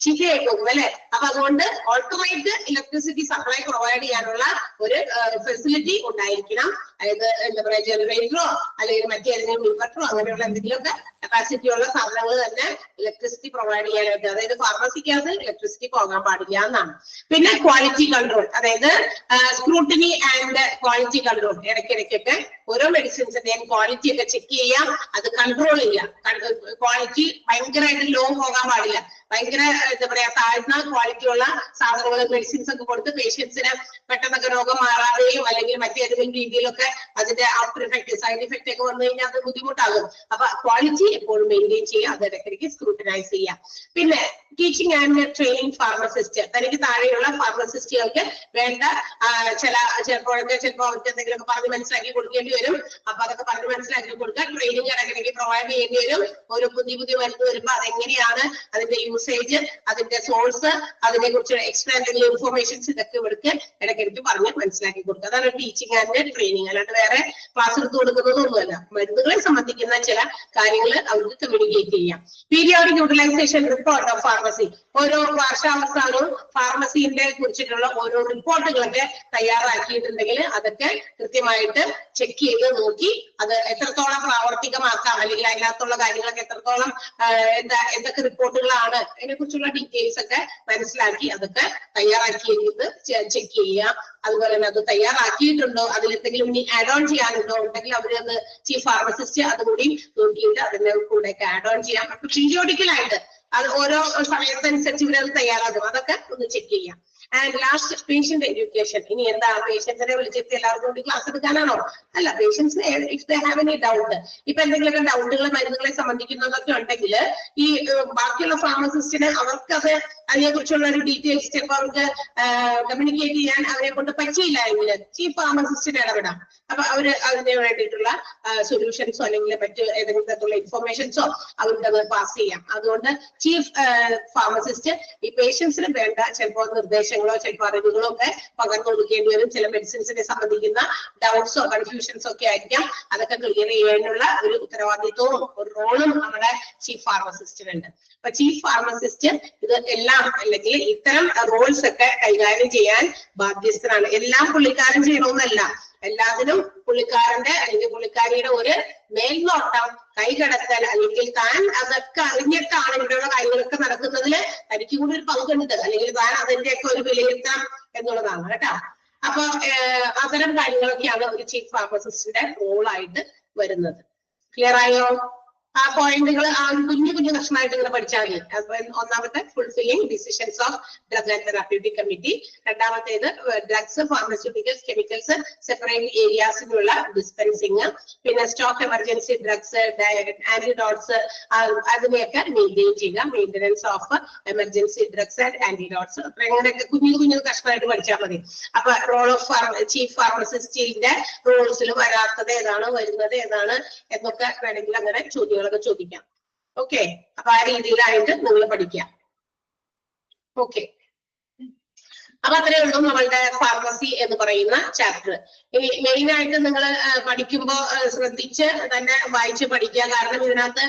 ചീത്തയായി പോകും അല്ലെ. അപ്പൊ അതുകൊണ്ട് ഓൾട്ടർനേറ്റ് ഇലക്ട്രിസിറ്റി സപ്ലൈ പ്രൊവൈഡ് ചെയ്യാനുള്ള ഒരു ഫെസിലിറ്റി ഉണ്ടായിരിക്കണം. അതായത് എന്താ പറയാ ജനറേറ്ററോ അല്ലെങ്കിൽ മറ്റേതെങ്കിലും ഇൻവെർട്ടറോ അങ്ങനെയുള്ള എന്തെങ്കിലുമൊക്കെ കപ്പാസിറ്റി ഉള്ള സാധനങ്ങൾ തന്നെ ഇലക്ട്രിസിറ്റി പ്രൊവൈഡ് ചെയ്യാനായിട്ട്, അതായത് ഫാർമസിക്കകത്ത് ഇലക്ട്രിസിറ്റി പോകാൻ പാടില്ല എന്നാണ്. പിന്നെ ക്വാളിറ്റി കൺട്രോൾ, അതായത് സ്ക്രൂട്ടിനി ആൻഡ് ക്വാളിറ്റി കൺട്രോൾ, ഇടയ്ക്കിടയ്ക്കൊക്കെ ഓരോ മെഡിസിൻസിന്റെയും ക്വാളിറ്റി ഒക്കെ ചെക്ക് ചെയ്യാം, അത് കൺട്രോൾ ചെയ്യാം. ക്വാളിറ്റി ഭയങ്കരമായിട്ട് ലോ പോകാൻ പാടില്ല, ഭയങ്കര എന്താ പറയാ താഴ്ന്ന ക്വാളിറ്റി ഉള്ള സാധനങ്ങൾ മെഡിസിൻസ് ഒക്കെ കൊടുത്ത് പേഷ്യൻസിന് പെട്ടെന്നൊക്കെ രോഗം മാറാതെയും അല്ലെങ്കിൽ മറ്റേതെങ്കിലും രീതിയിലൊക്കെ അതിന്റെ ആഫ്റ്റർ ഇഫക്ട്, സൈഡ് ഇഫക്ട് ഒക്കെ വന്നു കഴിഞ്ഞാൽ അത് ബുദ്ധിമുട്ടാകും. അപ്പൊ ക്വാളിറ്റി എപ്പോഴും മെയിൻറ്റെയിൻ ചെയ്യുക, അത് ഇടയ്ക്കിടയ്ക്ക് സ്ക്രൂട്ടനൈസ് ചെയ്യാം. പിന്നെ ടീച്ചിങ് ആൻഡ് ട്രെയിനിങ് ഫാർമസിസ്റ്റ്, തനിക്ക് താഴെയുള്ള ഫാർമസിസ്റ്റുകൾക്ക് വേണ്ട ചിലപ്പോൾ അവർക്ക് എന്തെങ്കിലുമൊക്കെ പറഞ്ഞ് മനസ്സിലാക്കി കൊടുക്കേണ്ടി വരും. അപ്പൊ അതൊക്കെ പറഞ്ഞ് മനസ്സിലാക്കി കൊടുക്കുക. ട്രെയിനിങ് ഇടയ്ക്കിടയ്ക്ക് പ്രൊവൈഡ് ചെയ്യേണ്ടി വരും. ഓരോ പുതിയ മരുന്ന് വരുമ്പോൾ അതെങ്ങനെയാണ് അതിന്റെ യൂസേജ്, അതിന്റെ സോഴ്സ്, അതിനെ കുറിച്ച് എക്സ്ട്രാ എന്തെങ്കിലും ഇൻഫോർമേഷൻസ് ഇതൊക്കെ ഇവർക്ക് ഇടയ്ക്കിടയ്ക്ക് പറഞ്ഞ് മനസ്സിലാക്കി കൊടുക്കുക. അതാണ് ടീച്ചിങ് ആൻഡ് ട്രെയിനിങ്. അല്ലാണ്ട് വേറെ ക്ലാസ് എടുത്ത് കൊടുക്കുന്നതൊന്നുമല്ല. മരുന്നുകളെ സംബന്ധിക്കുന്ന ചില കാര്യങ്ങൾ അവർക്ക് കമ്മ്യൂണിക്കേറ്റ് ചെയ്യാം. Periodic utilisation report of pharmacy, ഓരോ വർഷാവസാനവും ഫാർമസിന്റെ കുറിച്ചിട്ടുള്ള ഓരോ റിപ്പോർട്ടുകളൊക്കെ തയ്യാറാക്കിയിട്ടുണ്ടെങ്കിൽ അതൊക്കെ കൃത്യമായിട്ട് ചെക്ക് ചെയ്ത് നോക്കി അത് എത്രത്തോളം പ്രാവർത്തികമാക്കാം, അല്ലെങ്കിൽ അതിനകത്തുള്ള കാര്യങ്ങളൊക്കെ എത്രത്തോളം എന്തൊക്കെ റിപ്പോർട്ടുകളാണ് അതിനെ കുറിച്ചുള്ള ഡീറ്റെയിൽസ് ഒക്കെ മനസ്സിലാക്കി അതൊക്കെ തയ്യാറാക്കിയത് ചെക്ക് ചെയ്യുക. അതുപോലെ തന്നെ അത് തയ്യാറാക്കിയിട്ടുണ്ടോ, അതിലെന്തെങ്കിലും ഇനി ആഡ് ഓൺ ചെയ്യാനുണ്ടോ ഉണ്ടെങ്കിൽ അവരൊന്ന് ചീഫ് ഫാർമസിസ്റ്റ് അതുകൂടി നോക്കിയിട്ട് അതിന്റെ കൂടെ ഒക്കെ ആഡ് ഓൺ ചെയ്യാം. അപ്പൊ പീരിയോഡിക്കലായിട്ട് അത് ഓരോ സമയത്തനുസരിച്ച് ഇവരത് തയ്യാറാകും, അതൊക്കെ ഒന്ന് ചെക്ക് ചെയ്യാം. And last patient education. ഇനി എന്താ പേഷ്യൻസിനെ വിളിച്ചിട്ട് എല്ലാവർക്കും കൂടി ക്ലാസ് എടുക്കാനാണോ? അല്ല, പേഷ്യൻസിന് if they have any doubt, ഇപ്പൊ എന്തെങ്കിലുമൊക്കെ ഡൗട്ടുകൾ മരുന്നുകളെ സംബന്ധിക്കുന്നതൊക്കെ ഉണ്ടെങ്കിൽ ഈ ബാക്കിയുള്ള ഫാർമസിസ്റ്റിന് അവർക്കത് അതിനെ കുറിച്ചുള്ള ഒരു ഡീറ്റെയിൽസ് ചിലപ്പോൾ അവർക്ക് കമ്മ്യൂണിക്കേറ്റ് ചെയ്യാൻ അവരെ കൊണ്ട് പറ്റിയില്ല എങ്കിൽ ചീഫ് ഫാർമസിസ്റ്റിന് ഇടപെടാം. അപ്പൊ അവര് അതിന് വേണ്ടിയിട്ടുള്ള സൊല്യൂഷൻസോ അല്ലെങ്കിൽ മറ്റ് ഏതെങ്കിലും തരത്തിലുള്ള ഇൻഫർമേഷൻസോ അവർക്ക് അത് പാസ് ചെയ്യാം. അതുകൊണ്ട് ചീഫ് ഫാർമസിസ്റ്റ് ഈ പേഷ്യൻസിന് വേണ്ട ചിലപ്പോൾ നിർദ്ദേശങ്ങളോ ചിലപ്പോൾ അറിവുകളോ ഒക്കെ പകർന്നു കൊടുക്കേണ്ടി വരും. ചില മെഡിസിൻസിനെ സംബന്ധിക്കുന്ന ഡൗട്ട്സോ കൺഫ്യൂഷൻസോ ഒക്കെ ആയിരിക്കാം. അതൊക്കെ ക്ലിയർ ചെയ്യാനുള്ള ഒരു ഉത്തരവാദിത്വവും ഒരു റോളും നമ്മുടെ ചീഫ് ഫാർമസിസ്റ്റിനുണ്ട്. അപ്പൊ ചീഫ് ഫാർമസിസ്റ്റ് ഇത് എല്ലാം അല്ലെങ്കിൽ ഇത്തരം റോൾസ് ഒക്കെ കൈകാര്യം ചെയ്യാൻ ബാധ്യസ്ഥനാണ്. എല്ലാം പുള്ളിക്കാരൻ ചെയ്യണമെന്നല്ല, എല്ലാത്തിനും പുള്ളിക്കാരന്റെ അല്ലെങ്കിൽ പുള്ളിക്കാരിയുടെ ഒരു മേൽനോട്ടം, കൈകടത്തൽ, അല്ലെങ്കിൽ താൻ അതൊക്കെ അറിഞ്ഞിട്ടാണ് ഇവിടെയുള്ള കാര്യങ്ങളൊക്കെ നടക്കുന്നതിൽ തനിക്ക് കൂടി ഒരു പങ്കുണ്ട്, അല്ലെങ്കിൽ താൻ അതിന്റെയൊക്കെ ഒരു വിലയിരുത്തണം എന്നുള്ളതാണ് കേട്ടോ. അപ്പൊ അത്തരം കാര്യങ്ങളൊക്കെയാണ് ഒരു ചീഫ് ഫാർമസിസ്റ്റിന്റെ റോളായിട്ട് വരുന്നത്. ക്ലിയർ ആയോ? ആ പോയിന്റുകൾ ആ കുഞ്ഞു കുഞ്ഞു കഷ്ണമായിട്ട് ഇങ്ങനെ പഠിച്ചാൽ മതി. ഒന്നാമത്തെ fulfilling decisions of drug and therapeutic committee, രണ്ടാമത്തേത് ഡ്രഗ്സ്, ഫാർമസ്യൂട്ടിക്കൽസ്, കെമിക്കൽസ്, സെപ്പറേറ്റ് ഏരിയാസിനുള്ള ഡിസ്പെൻസിങ്, പിന്നെ സ്റ്റോക്ക് എമർജൻസി ഡ്രഗ്സ്, ആന്റിഡോട്ട്സ് അതിനെയൊക്കെ മെയിൻറ്റെയിൻ ചെയ്യുക, maintenance of emergency drugs and antidotes. അപ്പൊ ഇങ്ങനെയൊക്കെ കുഞ്ഞു കുഞ്ഞു കഷ്ണമായിട്ട് പഠിച്ചാൽ മതി. അപ്പൊ റോൾ ഓഫ് ചീഫ് ഫാർമസിസ്റ്റിന്റെ റോൾസിൽ വരാത്തത് ഏതാണ്, വരുന്നത് ഏതാണ് എന്നൊക്കെ വേണമെങ്കിൽ അങ്ങനെ ചോദ്യങ്ങളൊക്കെ ചോദിക്കാം. ഓക്കെ, അപ്പൊ ആ രീതിയിലായിട്ട് നിങ്ങൾ പഠിക്കാം. ഓക്കെ, അപ്പൊ അത്രയേ ഉള്ളൂ നമ്മളുടെ ഫാർമസി എന്ന് പറയുന്ന ചാപ്റ്റർ. ഇനി മെയിൻ ആയിട്ട് നിങ്ങൾ പഠിക്കുമ്പോൾ ശ്രദ്ധിച്ച് തന്നെ വായിച്ച് പഠിക്കുക. കാരണം ഇതിനകത്ത്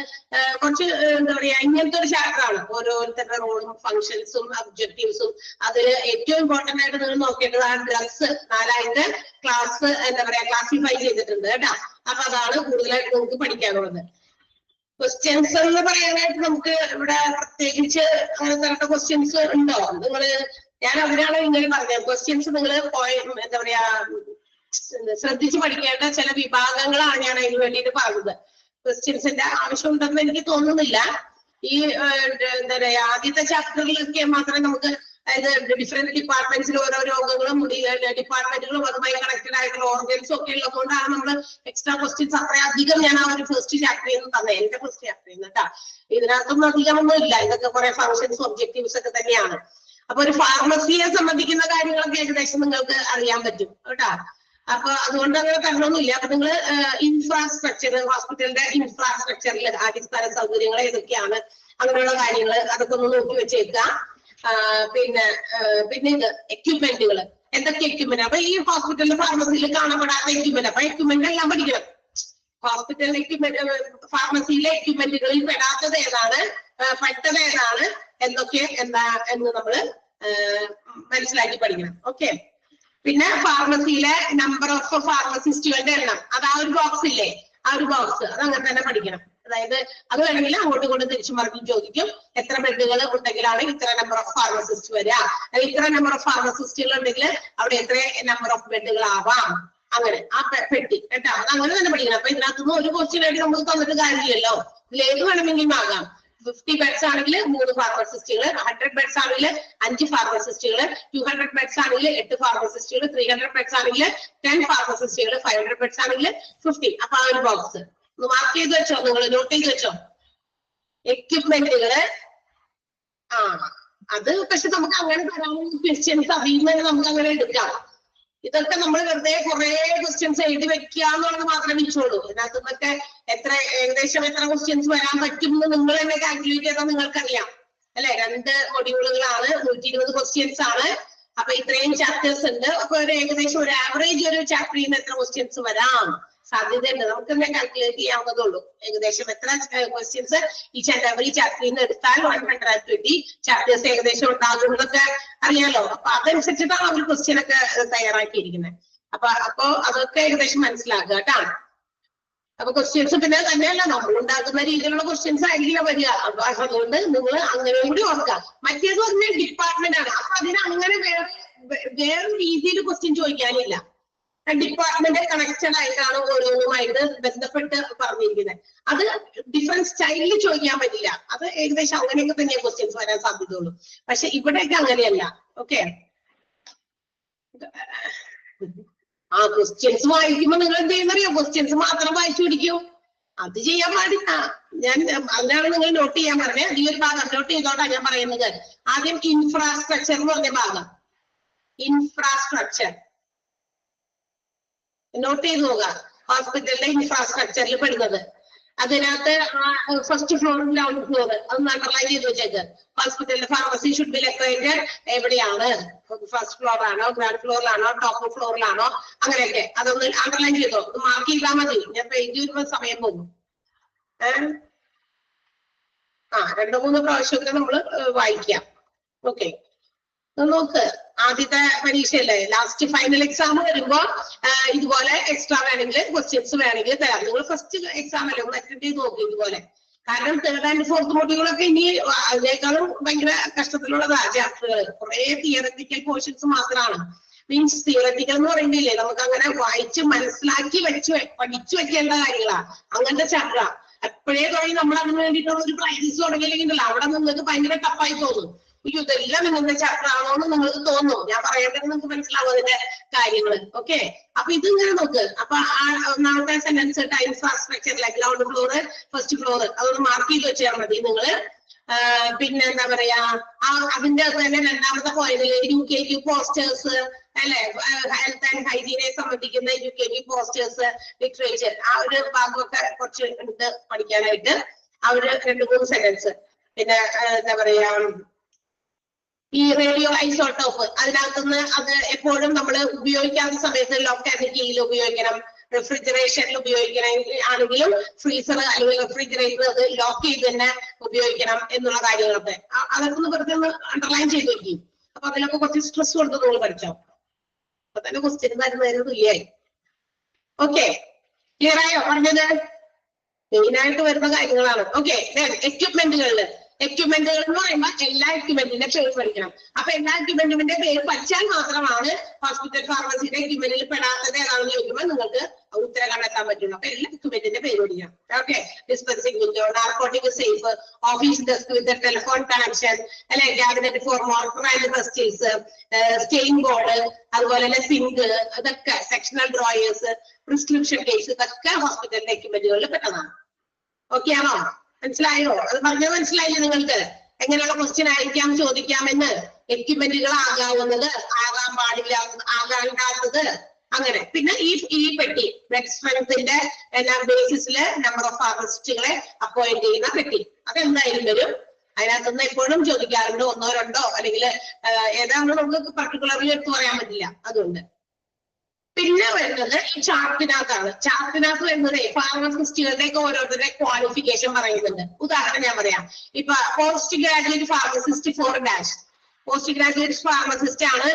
കുറച്ച് എന്താ പറയാ ഇങ്ങനത്തെ ഒരു ചാപ്റ്റർ ആണ്. ഓരോരുത്തരുടെ റോളും ഫങ്ഷൻസും ഒബ്ജക്റ്റീവ്സും അതിൽ ഏറ്റവും ഇമ്പോർട്ടന്റ് ആയിട്ട് നിങ്ങൾ നോക്കേണ്ടത് ആ ഡ്രഗ്സ് 4 ക്ലാസ് എന്താ പറയാ ക്ലാസിഫൈ ചെയ്തിട്ടുണ്ട് കേട്ടോ. അപ്പൊ അതാണ് കൂടുതലായിട്ട് നമുക്ക് പഠിക്കാനുള്ളത്. ക്വസ്റ്റ്യൻസ് എന്ന് പറയാനായിട്ട് നമുക്ക് ഇവിടെ പ്രത്യേകിച്ച് അങ്ങനെ തരേണ്ട ക്വസ്റ്റ്യൻസ് ഉണ്ടോ? ഞാൻ അതിനാണ് ഇങ്ങനെ പറഞ്ഞത്. ക്വസ്റ്റ്യൻസ് നിങ്ങൾ എന്താ പറയാ ശ്രദ്ധിച്ച് പഠിക്കേണ്ട ചില വിഭാഗങ്ങളാണ് ഞാൻ അതിന് വേണ്ടിയിട്ട് പറഞ്ഞത്. ക്വസ്റ്റ്യൻസിന്റെ ആവശ്യമുണ്ടെന്ന് എനിക്ക് തോന്നുന്നില്ല. ഈ എന്താ പറയാ ആദ്യത്തെ ചാപ്റ്ററിലൊക്കെ മാത്രമേ നമുക്ക് അതായത് ഡിഫറെന്റ് ഡിപ്പാർട്ട്മെന്റ്സിൽ ഓരോ രോഗങ്ങളും ഡിപ്പാർട്ട്മെന്റുകളും അതുമായി കണക്റ്റഡ് ആയിട്ടുള്ള ഓർഗൻസും ഒക്കെ ഉള്ളതുകൊണ്ടാണ് നമ്മൾ എക്സ്ട്രാ ക്വസ്റ്റ്യൻസ് അത്രയധികം ഞാൻ ആ ഒരു ഫസ്റ്റ് ചാപ്റ്ററിൽ നിന്ന് തന്നെ എന്റെ ഫസ്റ്റ് ചാപ്റ്ററിൽ നിന്ന് കേട്ടോ. ഇതിനകത്തൊന്നും അധികമൊന്നും ഇല്ല, ഇതൊക്കെ കുറെ ഫങ്ഷൻസും ഒബ്ജക്റ്റീവ്സ് ഒക്കെ തന്നെയാണ്. അപ്പൊ ഒരു ഫാർമസിയെ സംബന്ധിക്കുന്ന കാര്യങ്ങളൊക്കെ ഏകദേശം നിങ്ങൾക്ക് അറിയാൻ പറ്റും കേട്ടോ. അപ്പൊ അതുകൊണ്ട് അങ്ങനെ തരണമൊന്നുമില്ല. അപ്പൊ നിങ്ങൾ ഇൻഫ്രാസ്ട്രക്ചർ, ഹോസ്പിറ്റലിന്റെ ഇൻഫ്രാസ്ട്രക്ചറിൽ അടിസ്ഥാന സൗകര്യങ്ങൾ ഏതൊക്കെയാണ് അങ്ങനെയുള്ള കാര്യങ്ങൾ അതൊക്കെ ഒന്ന് നോക്കി വെച്ചേക്കുക. പിന്നെ ഇത് എക്യുപ്മെന്റുകൾ, എന്തൊക്കെ എക്യുപ്മെന്റ്. അപ്പൊ ഈ ഹോസ്പിറ്റലിൽ ഫാർമസിയിൽ കാണപ്പെടാത്ത എക്യുപ്മെന്റ്, അപ്പൊ എക്യുപ്മെന്റ് എല്ലാം പഠിക്കണം. ഹോസ്പിറ്റൽ എക്യുപ്മെന്റ്, ഫാർമസിയിലെ എക്യുപ്മെന്റുകളിൽ പെടാത്തത് ഏതാണ്, പെട്ടത് ഏതാണ് എന്തൊക്കെ എന്ന് നമ്മൾ മനസ്സിലാക്കി പഠിക്കണം. ഓക്കെ, പിന്നെ ഫാർമസിയിലെ നമ്പർ ഓഫ് ഫാർമസിസ്റ്റുകളുടെ എണ്ണം, അത് ആ ഒരു ബോക്സ് ഇല്ലേ, ആ ഒരു ബോക്സ് അത് അങ്ങനെ തന്നെ പഠിക്കണം. അതായത് അത് വേണമെങ്കിൽ അങ്ങോട്ട് കൊണ്ട് തിരിച്ചു മറിഞ്ഞ് ചോദിക്കും. എത്ര ബെഡുകൾ ഉണ്ടെങ്കിലാണ് ഇത്ര നമ്പർ ഓഫ് ഫാർമസിസ്റ്റ് വരിക, ഇത്ര നമ്പർ ഓഫ് ഫാർമസിസ്റ്റുകൾ ഉണ്ടെങ്കിൽ അവിടെ എത്ര നമ്പർ ഓഫ് ബെഡുകൾ ആവാം, അങ്ങനെ ആ പെട്ടി കേട്ടോ. അത് അങ്ങനെ തന്നെ പഠിക്കണം. അപ്പൊ ഇതിനകത്തുനിന്ന് ഒരു ക്വസ്റ്റ്യൻ ആയിട്ട് നമുക്ക് തന്നിട്ട് കാര്യമില്ലല്ലോ. ഇതിലേത് വേണമെങ്കിലും ആകാം. 50 ബെഡ്സ് ആണെങ്കിൽ 3 ഫാർമസിസ്റ്റുകൾ, 100 ബെഡ്സ് ആണെങ്കിൽ 5 ഫാർമസിസ്റ്റുകൾ, 200 ബെഡ്സ് ആണെങ്കിൽ 8 ഫാർമസിസ്റ്റുകൾ, 300 ബെഡ്സ് ആണെങ്കിൽ 10 ഫാർമസിസ്റ്റുകൾ, 500 ബെഡ്സ് ആണെങ്കിൽ 50. അപ്പൊ ആ ഒരു ബോക്സ് ഒന്ന് മാർക്ക് ചെയ്ത് വെച്ചോ, നിങ്ങൾ നോട്ട് ചെയ്ത് വെച്ചോ. എക്യുപ്മെന്റുകള് അത് പക്ഷെ നമുക്ക് അങ്ങനെ തരാനുള്ള ക്വസ്റ്റ്യൻസ് അതിൽ നിന്ന് നമുക്ക് അങ്ങനെ എടുക്കാം. ഇതൊക്കെ നമ്മൾ വെറുതെ കുറെ ക്വസ്റ്റ്യൻസ് എഴുതി വെക്കുക എന്നുള്ളത് മാത്രമേ വെച്ചോളൂ. ഇതിനകത്ത് നിന്നൊക്കെ ഏകദേശം എത്ര ക്വസ്റ്റ്യൻസ് വരാൻ പറ്റും എന്ന് നിങ്ങൾ തന്നെ കാൽക്കുലേറ്റ് ചെയ്താൽ നിങ്ങൾക്കറിയാം അല്ലെ. 2 മൊഡ്യൂളുകളാണ്, 120 ക്വസ്റ്റ്യൻസ് ആണ്. അപ്പൊ ഇത്രയും ചാപ്റ്റേഴ്സ് ഉണ്ട്. അപ്പൊ ഒരു ഏകദേശം ഒരു ആവറേജ് ഒരു ചാപ്റ്ററിൽ നിന്ന് എത്ര ക്വസ്റ്റ്യൻസ് വരാം സാധ്യതയുണ്ട്, നമുക്ക് തന്നെ കാൽക്കുലേറ്റ് ചെയ്യാവുന്നതുള്ളൂ. ഏകദേശം എത്ര ക്വസ്റ്റ്യൻസ് ഈച്ച് ആൻഡ് എവറി ചാപ്റ്ററിൽ നിന്ന് എടുത്താൽ 120 ചാപ്റ്റേഴ്സ് ഏകദേശം ഉണ്ടാകും എന്നൊക്കെ അറിയാലോ. അപ്പൊ അതനുസരിച്ചിട്ടാണ് അവർ ക്വസ്റ്റ്യൻ ഒക്കെ തയ്യാറാക്കിയിരിക്കുന്നത്. അപ്പൊ അതൊക്കെ ഏകദേശം മനസ്സിലാക്കുക കേട്ടോ. അപ്പൊ ക്വസ്റ്റ്യൻസ് പിന്നെ തന്നെയല്ല നമ്മൾ ഉണ്ടാക്കുന്ന രീതിയിലുള്ള ക്വസ്റ്റ്യൻസ് ആയിരിക്കില്ല വരിക. അപ്പൊ അതുകൊണ്ട് നിങ്ങൾ അങ്ങനെ കൂടി ഓർക്കുക. മറ്റേത് പറഞ്ഞ ഡിപ്പാർട്ട്മെന്റ് ആണ്. അപ്പൊ അതിന് അങ്ങനെ വേറെ രീതിയിൽ ക്വസ്റ്റ്യൻ ചോദിക്കാനില്ല. ഡിപ്പാർട്ട്മെന്റ് കണക്റ്റഡ് ആയിട്ടാണ് ഓരോന്നുമായിട്ട് ബന്ധപ്പെട്ട് പറഞ്ഞിരിക്കുന്നത്. അത് ഡിഫറെന്റ് സ്റ്റൈലിൽ ചോദിക്കാൻ പറ്റില്ല. അത് ഏകദേശം അങ്ങനെയൊക്കെ തന്നെ ക്വസ്റ്റ്യൻസ് വരാൻ സാധ്യതയുള്ളൂ. പക്ഷെ ഇവിടെയൊക്കെ അങ്ങനെയല്ല. ഓക്കെ, ആ ക്വസ്റ്റ്യൻസ് വായിക്കുമ്പോ നിങ്ങൾ എന്ത് ചെയ്യുന്നറിയോ? ക്വസ്റ്റ്യൻസ് മാത്രം വായിച്ചു പിടിക്കൂ. അത് ചെയ്യാൻ പാടില്ല. അതിനാണ് നിങ്ങൾ നോട്ട് ചെയ്യാൻ പറഞ്ഞത്. ഈ ഒരു ഭാഗം നോട്ട് ചെയ്തോട്ടാ ഞാൻ പറയുന്നത്. ആദ്യം ഇൻഫ്രാസ്ട്രക്ചർ എന്ന് പറഞ്ഞ ഭാഗം, ഇൻഫ്രാസ്ട്രക്ചർ നോട്ട് ചെയ്ത് നോക്കുക. ഹോസ്പിറ്റലിന്റെ ഇൻഫ്രാസ്ട്രക്ചറിൽ പെടുന്നത് അതിനകത്ത് ഫസ്റ്റ് ഫ്ലോർ, ഗ്രൗണ്ട് ഫ്ലോർ, അതൊന്ന് അണ്ടർലൈൻ ചെയ്ത് വെച്ചേക്ക്. ഹോസ്പിറ്റലിന്റെ ഫാർമസി ഷുഡ് ബി ലൊക്കേറ്റഡ് എവിടെയാണ്? ഫസ്റ്റ് ഫ്ലോർ ആണോ, ഗ്രൗണ്ട് ഫ്ലോറിലാണോ, ടോപ്പ് ഫ്ലോറിലാണോ, അങ്ങനെയൊക്കെ അതൊന്ന് അണ്ടർലൈൻ ചെയ്തോ. മാർക്ക് ചെയ്താൽ മതി. ഞാൻ പേജ് വരുമ്പോ സമയം പോകും. 2-3 പ്രാവശ്യമൊക്കെ നമ്മള് വായിക്കാം. ഓക്കെ, നോക്ക്. ആദ്യത്തെ പരീക്ഷയല്ലേ, ലാസ്റ്റ് ഫൈനൽ എക്സാം വരുമ്പോ ഇതുപോലെ എക്സ്ട്രാ വേണമെങ്കിൽ ക്വസ്റ്റ്യൻസ് വേണമെങ്കിൽ തരാം. നിങ്ങൾ ഫസ്റ്റ് എക്സാം അല്ലേ അറ്റൻഡ് ചെയ്ത് നോക്കി ഇതുപോലെ. കാരണം 3rd and 4th മോഡ്യൂളൊക്കെ ഇനി അതിനേക്കാളും ഭയങ്കര കഷ്ടത്തിലുള്ളതാ ചാപ്റ്ററുകൾ. കുറെ തിയററ്റിക്കൽ പോർഷൻസ് മാത്രമാണ്. മീൻസ് തിയററ്റിക്കൽ എന്ന് പറയുന്നില്ലേ, നമുക്ക് അങ്ങനെ വായിച്ച് മനസ്സിലാക്കി പഠിച്ചു വെക്കേണ്ട കാര്യങ്ങളാ. അങ്ങനത്തെ ചാപ്റ്ററാ. എപ്പോഴേ തുടങ്ങി നമ്മൾ അതിന് വേണ്ടിയിട്ടുള്ള ഒരു പ്രാക്ടീസ് തുടങ്ങിയില്ലെങ്കിലോ അവിടെ നിങ്ങൾക്ക് ഭയങ്കര ടഫായി തോന്നും. ഇതെല്ലാം നിങ്ങളുടെ ചാപ്റ്റർ ആണോ എന്ന് നിങ്ങൾക്ക് തോന്നും. ഞാൻ പറയേണ്ടത് നിങ്ങൾക്ക് മനസ്സിലാവും അതിന്റെ കാര്യങ്ങൾ. ഓക്കെ, അപ്പൊ ഇതിങ്ങനെ നോക്ക്. അപ്പൊ ഒന്നാമത്തെ സെന്റൻസ് ഇൻഫ്രാസ്ട്രക്ചറിലെ ഗ്രൗണ്ട് ഫ്ലോർ, ഫസ്റ്റ് ഫ്ലോർ, അതൊന്ന് മാർക്ക് ചെയ്ത് വെച്ചാൽ മതി നിങ്ങള്. പിന്നെ എന്താ പറയാ, അതിന്റെ തന്നെ രണ്ടാമത്തെ പോയിന്റിൽ UKG പോസ്റ്റേഴ്സ് അല്ലെ, ഹെൽത്ത് ആൻഡ് ഹൈജീനെ സംബന്ധിക്കുന്ന UKG പോസ്റ്റേഴ്സ്, ലിറ്ററേച്ചർ, ആ ഒരു ഭാഗമൊക്കെ കുറച്ച് ഉണ്ട് പഠിക്കാനായിട്ട്. ആ ഒരു 2-3 സെന്റൻസ്. പിന്നെ എന്താ പറയാ, ഈ റേഡിയോ ഐസോട്ടോപ്പ് അതിനകത്തുനിന്ന് അത് എപ്പോഴും നമ്മൾ ഉപയോഗിക്കാത്ത സമയത്ത് ലോക്ക് ആൻഡ് കീയിൽ ഉപയോഗിക്കണം. റെഫ്രിജറേഷനിൽ ഉപയോഗിക്കണം ആണെങ്കിലും ഫ്രീസർ അല്ലെങ്കിൽ റെഫ്രിജറേറ്റർ അത് ലോക്ക് ചെയ്ത് തന്നെ ഉപയോഗിക്കണം എന്നുള്ള കാര്യങ്ങളൊക്കെ അതൊക്കെ ഒന്ന് വെറുതെ ഒന്ന് അണ്ടർലൈൻ ചെയ്ത് വെക്കും. അപ്പൊ അതിലൊക്കെ കുറച്ച് സ്ട്രെസ് കൊണ്ട് നിങ്ങൾ പഠിച്ചോ. അപ്പൊ തന്നെ ക്വസ്റ്റ്യൻ തരുന്നതിന് തുല്യായി. ഓക്കെ, ക്ലിയർ ആയോ? പറഞ്ഞത് മെയിനായിട്ട് വരുന്ന കാര്യങ്ങളാണ്. ഓക്കെ, എക്യുപ്മെന്റുകളില് എക്യുപ്മെന്റുകൾ എന്ന് പറയുമ്പോൾ എല്ലാ എക്യുപ്മെന്റിന്റെ പേര് പഠിക്കണം. അപ്പൊ എല്ലാ എക്യുപ്മെന്റിന്റെ പേര് പഠിച്ചാൽ മാത്രമാണ് ഹോസ്പിറ്റൽ ഫാർമസിയുടെ എക്യുപ്മെന്റിൽ പെടാത്തത് ഏതാണെന്ന് ചോദിക്കുമ്പോൾ നിങ്ങൾക്ക് ഉത്തരം കണ്ടെത്താൻ പറ്റുള്ളൂ. അപ്പൊ എല്ലാ എക്യുപ്മെന്റിന്റെ പേര് പഠിക്കണം. Okay, dispensing window, narcotic safe, office desk with telephone connection, അല്ലെ, cabinet for mortar and pestles, stain board, അതുപോലെ തന്നെ സിങ്ക്, ഇതൊക്കെ സെക്ഷണൽ ഡ്രോയേഴ്സ്, പ്രിസ്ക്രിപ്ഷൻ കേസ്, ഇതൊക്കെ ഹോസ്പിറ്റലിന്റെ എക്യുപ്മെന്റുകളിൽ പെട്ടതാണ്. ഓക്കെ ആണോ? മനസ്സിലായോ? അത് പറഞ്ഞത് മനസ്സിലായില്ലേ നിങ്ങൾക്ക്? എങ്ങനെയുള്ള ക്വസ്റ്റ്യൻ ആയിരിക്കാം ചോദിക്കാമെന്ന്. എക്യുപ്മെന്റുകൾ ആകാവുന്നത്, ആകാൻ പാടില്ല, ആകാണ്ടാത്തത്, അങ്ങനെ. പിന്നെ ഈ പെട്ടി ബ്ലഡ് സ്ട്രെങ്ത്തിന്റെ ബേസിസില് നമ്പർ ഓഫ് ഫാർമസിസ്റ്റുകളെ അപ്പോയിന്റ് ചെയ്യുന്ന പെട്ടി, അതെന്തായാലും വരും. അതിനകത്തുനിന്ന് എപ്പോഴും ചോദിക്കാറുണ്ട്. 1, 2 അല്ലെങ്കിൽ ഏതാണെന്ന് നമുക്ക് പർട്ടിക്കുലർലി എടുത്ത് പറയാൻ പറ്റില്ല. അതുകൊണ്ട് പിന്നെ വരുന്നത് ഈ ചാർട്ടിനകത്താണ്. ചാർട്ടിനകത്ത് വരുന്നത് ഫാർമസിസ്റ്റുകളുടെ ഒക്കെ ഓരോരുത്തരുടെ ക്വാളിഫിക്കേഷൻ പറയുന്നുണ്ട്. ഉദാഹരണം ഞാൻ പറയാം. ഇപ്പൊ post graduate pharmacist 4-, post graduate pharmacist ആണ്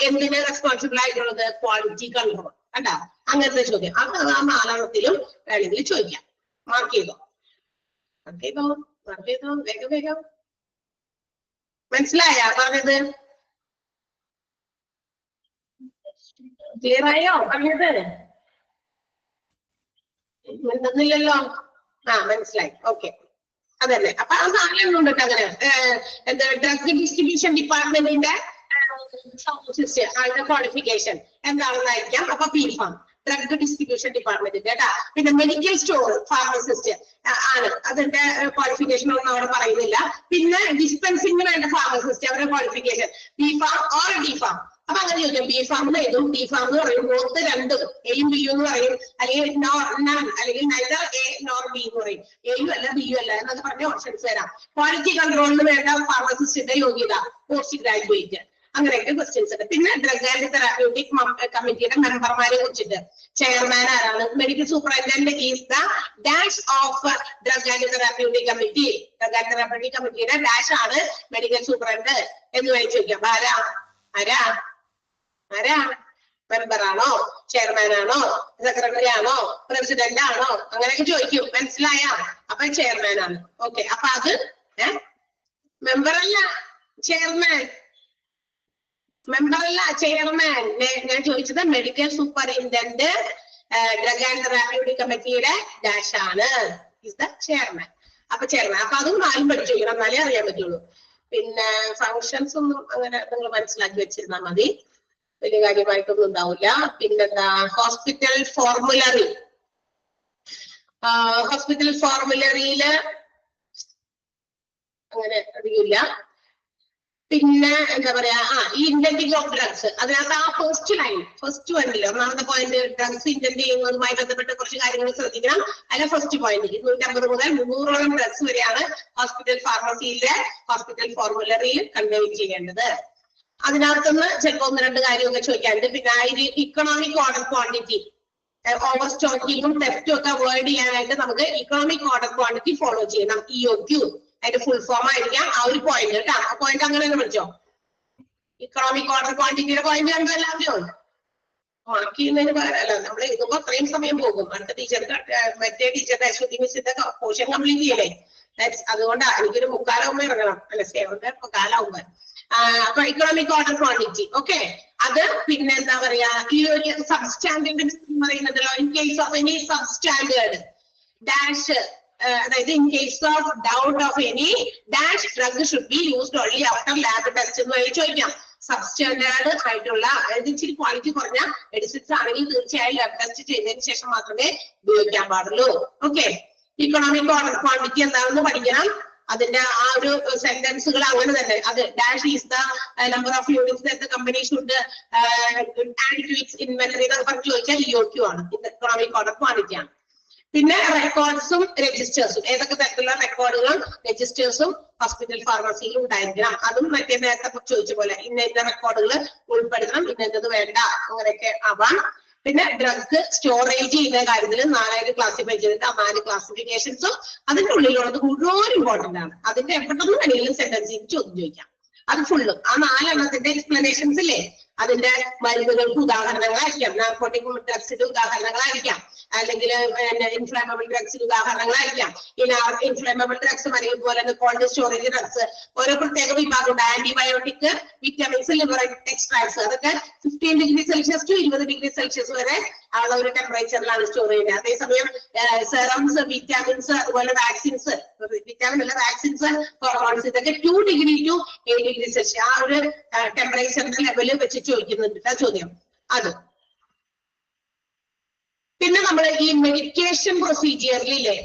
എന്തിന് റെസ്പോൺസിബിൾ ആയിട്ടുള്ളത്? Quality control. കണ്ടോ? അങ്ങനത്തെ ചോദ്യം അത് ആ 4 വേണമെങ്കിൽ ചോദിക്കാം. മാർക്ക് ചെയ്തോ, വേഗം വേഗം. മനസ്സിലായ പറഞ്ഞത്? ക്ലിയർ ആയോ പറഞ്ഞത്? മിണ്ടുന്നില്ലല്ലോ. മനസ്സിലായി. ഓക്കെ, അതല്ലേ. അപ്പൊ ആ 4 ഉണ്ട് അങ്ങനെ. എന്താ, ഡ്രഗ് ഡിസ്ട്രിബ്യൂഷൻ ഡിപ്പാർട്ട്മെന്റിന്റെ അതിന്റെ ക്വാളിഫിക്കേഷൻ എന്താണെന്നായിരിക്കാം. അപ്പൊ PPharm ഡ്രഗ് ഡിസ്ട്രിബ്യൂഷൻ ഡിപ്പാർട്ട്മെന്റിന്റെ കേട്ടാ. പിന്നെ മെഡിക്കൽ സ്റ്റോർ ഫാർമസിസ്റ്റ് ആണ്, അതിന്റെ ക്വാളിഫിക്കേഷൻ ഒന്നും അവിടെ പറയുന്നില്ല. പിന്നെ ഡിസ്പെൻസിംഗിന് വേണ്ട ഫാർമസിസ്റ്റ്, അവരുടെ ക്വാളിഫിക്കേഷൻ BPharm or DPharm. അപ്പൊ അങ്ങനെ ചോദിക്കാം. BPharm എന്ന് എഴുതും. DPharm എന്ന് പറയും. ബോത്ത് 2, Aയും Bയും എന്ന് പറയും. അല്ലെങ്കിൽ അല്ലെങ്കിൽ neither A nor B എന്ന് പറയും. Aയും അല്ല Bയും അല്ല എന്നൊക്കെ പറഞ്ഞ ഓപ്ഷൻസ് തരാം. ക്വാളിറ്റി കൺട്രോളിന് വേണ്ട ഫാർമസിസ്റ്റിന്റെ യോഗ്യത പോസ്റ്റ് ഗ്രാജുവേറ്റ്. അങ്ങനെയൊക്കെ ക്വസ്റ്റ്യൻസ് ഉണ്ട്. പിന്നെ ഡ്രഗ് ആൻഡ് തെറാപ്യൂട്ടിക് കമ്മിറ്റിയുടെ മെമ്പർമാരെ കുറിച്ചിട്ട് ചെയർമാൻ ആരാണ്? Medical superintendent is the dash of drug and therapeutic committee. Drug and therapeutic കമ്മിറ്റിയുടെ ഡാഷ് ആണ് മെഡിക്കൽ സൂപ്രണ്ട് എന്ന് വേണ്ടി ചോദിക്കാം. ആരാ ആരാ ആരാ? മെമ്പർ ആണോ, ചെയർമാൻ ആണോ, സെക്രട്ടറി ആണോ, പ്രസിഡന്റ് ആണോ, അങ്ങനെയൊക്കെ ചോദിക്കും. മനസ്സിലായ? അപ്പൊ ചെയർമാൻ ആണ്. ഓക്കെ, അപ്പൊ അത് മെമ്പർ അല്ല, ചെയർമാൻ. മെമ്പർ അല്ല, ചെയർമാൻ. ഞാൻ ചോദിച്ചത് medical superintendent drug and therapeutic കമ്മിറ്റിയുടെ ഡാഷ് ആണ്, ഇസ് ദ ചെയർമാൻ. അപ്പൊ ചെയർമാൻ. അപ്പൊ അതും നാലും പഠിച്ചു വയ്ക്കണം, എന്നാലേ അറിയാൻ പറ്റുള്ളൂ. പിന്നെ ഫങ്ഷൻസ് ഒന്നും അങ്ങനെ നിങ്ങൾ മനസ്സിലാക്കി വെച്ചിരുന്നാൽ മതി, വലിയ കാര്യമായിട്ടൊന്നും ഉണ്ടാവില്ല. പിന്നെന്താ, ഹോസ്പിറ്റൽ ഫോർമുലറി. ഹോസ്പിറ്റൽ ഫോർമുലറിയില് അങ്ങനെ അറിയില്ല. പിന്നെ എന്താ പറയാ, ഈ ഇന്റന്റിങ് ഓഫ് ഡ്രഗ്സ്, അതിനകത്ത് ആ ഫസ്റ്റ് വണ്ണില് ഒന്നാമത്തെ പോയിന്റ് ഡ്രഗ്സ് ഇന്റന്റ് ചെയ്യുന്നതുമായി ബന്ധപ്പെട്ട് കുറച്ച് കാര്യങ്ങൾ ശ്രദ്ധിക്കണം. അതിലെ ഫസ്റ്റ് പോയിന്റ് 250 മുതൽ 300ഓളം ഡ്രഗ്സ് വരെയാണ് ഹോസ്പിറ്റൽ ഫാർമസിയിലെ ഹോസ്പിറ്റൽ ഫോർമുലറിയിൽ കൺവേ ചെയ്യേണ്ടത്. അതിനകത്തുനിന്ന് ചിലപ്പോൾ 1-2 കാര്യമൊക്കെ ചോദിക്കാറുണ്ട്. പിന്നെ ഇതിൽ ഇക്കണോമിക് ഓർഡർ ക്വാണ്ടിറ്റി, ഓവർ സ്റ്റോക്കിങ്ങും തെഫ്റ്റും ഒക്കെ അവോയ്ഡ് ചെയ്യാനായിട്ട് നമുക്ക് ഇക്കണോമിക് ഓർഡർ ക്വാണ്ടിറ്റി ഫോളോ ചെയ്യണം. EOQ അതിന്റെ ഫുൾ ഫോം ആയിരിക്കാം ആ ഒരു പോയിന്റ് കേട്ടോ. ആ പോയിന്റ് അങ്ങനെ തന്നെ പഠിച്ചോ. ഇക്കണോമിക് ഓർഡർ ക്വാണ്ടിറ്റിയുടെ പോയിന്റ് കണ്ടു എല്ലാവരും. മാർക്ക് ചെയ്യുന്നതിന് പകരമല്ല, നമ്മൾ എഴുതുമ്പോൾ അത്രയും സമയം പോകും. അടുത്ത ടീച്ചർക്ക് മറ്റേ ടീച്ചറുടെ അശ്വതി മിസ്സിന്റെ പോർഷൻ കംപ്ലീറ്റ് ചെയ്യലേ. അതുകൊണ്ടാണ് എനിക്കൊരു 3:15 ഇറങ്ങണം, അല്ല 7:15. അപ്പൊ ഇക്കണോമിക് ഓർഡർ ക്വാണ്ടിറ്റി ഓക്കെ. അത് പിന്നെ എന്താ പറയാ, ഈ ഒരു സബ്സ്റ്റാൻഡേർഡ് പറയുന്നതല്ലോ, in case of any substandard dash, അതായത് in case of doubt of any dash drug should be used only after lab test എന്ന് വേണ്ടി ചോദിക്കാം. സബ്സ്റ്റാൻഡേർഡ് ആയിട്ടുള്ള, അതായത് ഇച്ചിരി ക്വാളിറ്റി കുറഞ്ഞ മെഡിസിൻസ് ആണെങ്കിൽ തീർച്ചയായും ലാബ് ടെസ്റ്റ് ചെയ്തതിന് ശേഷം മാത്രമേ ഉപയോഗിക്കാൻ പാടുള്ളൂ. ഓക്കെ, ഇക്കണോമിക് ഓർഡർ ക്വാണ്ടിറ്റി എന്താണെന്ന് പഠിക്കണം. അതിന്റെ ആ ഒരു സെന്റൻസുകൾ അങ്ങനെ തന്നെ. അത് dash is the number of units that the company should add to its inventory എന്നൊക്കെ പറഞ്ഞ് ചോദിച്ചാൽ EOQ ആണ്, ഇക്കണോമിക് ഓർഡർ ക്വാണ്ടിറ്റി ആണ്. പിന്നെ റെക്കോർഡ്സും രജിസ്റ്റേഴ്സും, ഏതൊക്കെ തരത്തിലുള്ള റെക്കോർഡുകളും രജിസ്റ്റേഴ്സും ഹോസ്പിറ്റൽ ഫാർമസിയിൽ ഉണ്ടായിരിക്കണം. അതും മറ്റേ നേരത്തെ ചോദിച്ച പോലെ ഇന്ന റെക്കോർഡുകൾ ഉൾപ്പെടുത്തണം, ഇന്നത് വേണ്ട, അങ്ങനെയൊക്കെ ആവാം. പിന്നെ ഡ്രഗ് സ്റ്റോറേജ് ചെയ്യുന്ന കാര്യത്തിൽ 4 ക്ലാസിഫൈ ചെയ്തിട്ട് ആ 4 ക്ലാസിഫിക്കേഷൻസും അതിന്റെ ഉള്ളിലുള്ളത് മുഴുവൻ ഇമ്പോർട്ടന്റ് ആണ്. അതിന്റെ എപ്പോഴൊന്നും വേണമെങ്കിലും സെന്റൻസിൽ ചോദ്യം ചോദിക്കാം. അത് ഫുള്ളും ആ 4 എണ്ണത്തിന്റെ എക്സ്പ്ലനേഷൻസ് ഇല്ലേ, അതിന്റെ മരുന്നുകൾക്ക് ഉദാഹരണങ്ങളായിരിക്കാം, നാർക്കോട്ടിക് ഡ്രഗ്സിന്റെ ഉദാഹരണങ്ങളായിരിക്കാം, അല്ലെങ്കിൽ ഇൻഫ്ലാമബിൾ ഡ്രഗ്സിന്റെ ഉദാഹരണങ്ങളായിരിക്കാം. ഇൻഫ്ലാമബിൾ ഡ്രഗ്സ് പോലെ കോൾഡ് സ്റ്റോറേജ് ഡ്രഗ്സ് ഓരോ പ്രത്യേക വിഭാഗമുണ്ട്. ആന്റിബയോട്ടിക്, വിറ്റമിൻസ്, ലിവർ എക്സ്ട്രാക്ട്സ്, അതൊക്കെ 15 degree Celsius to 20 degree Celsius വരെ ഉള്ള ഒരു ടെമ്പറേച്ചറിലാണ് സ്റ്റോർ ചെയ്യുന്നത്. അതേസമയം സെറംസ്, വിറ്റാമിൻസ്, അതുപോലെ വാക്സിൻസ്, വിറ്റാമിൻ അല്ല വാക്സിൻസ്, ഹോർമോൺസ്, ഇതൊക്കെ 2 ഡിഗ്രി ടു 8 ഡിഗ്രി സെൽഷ്യസ് ആ ഒരു ടെമ്പറേച്ചറിന്റെ ലെവല് വെച്ച് ചോദിക്കുന്നുണ്ട് ചോദ്യം അത്. പിന്നെ നമ്മൾ ഈ മെഡിക്കേഷൻ പ്രൊസീജിയറിലെ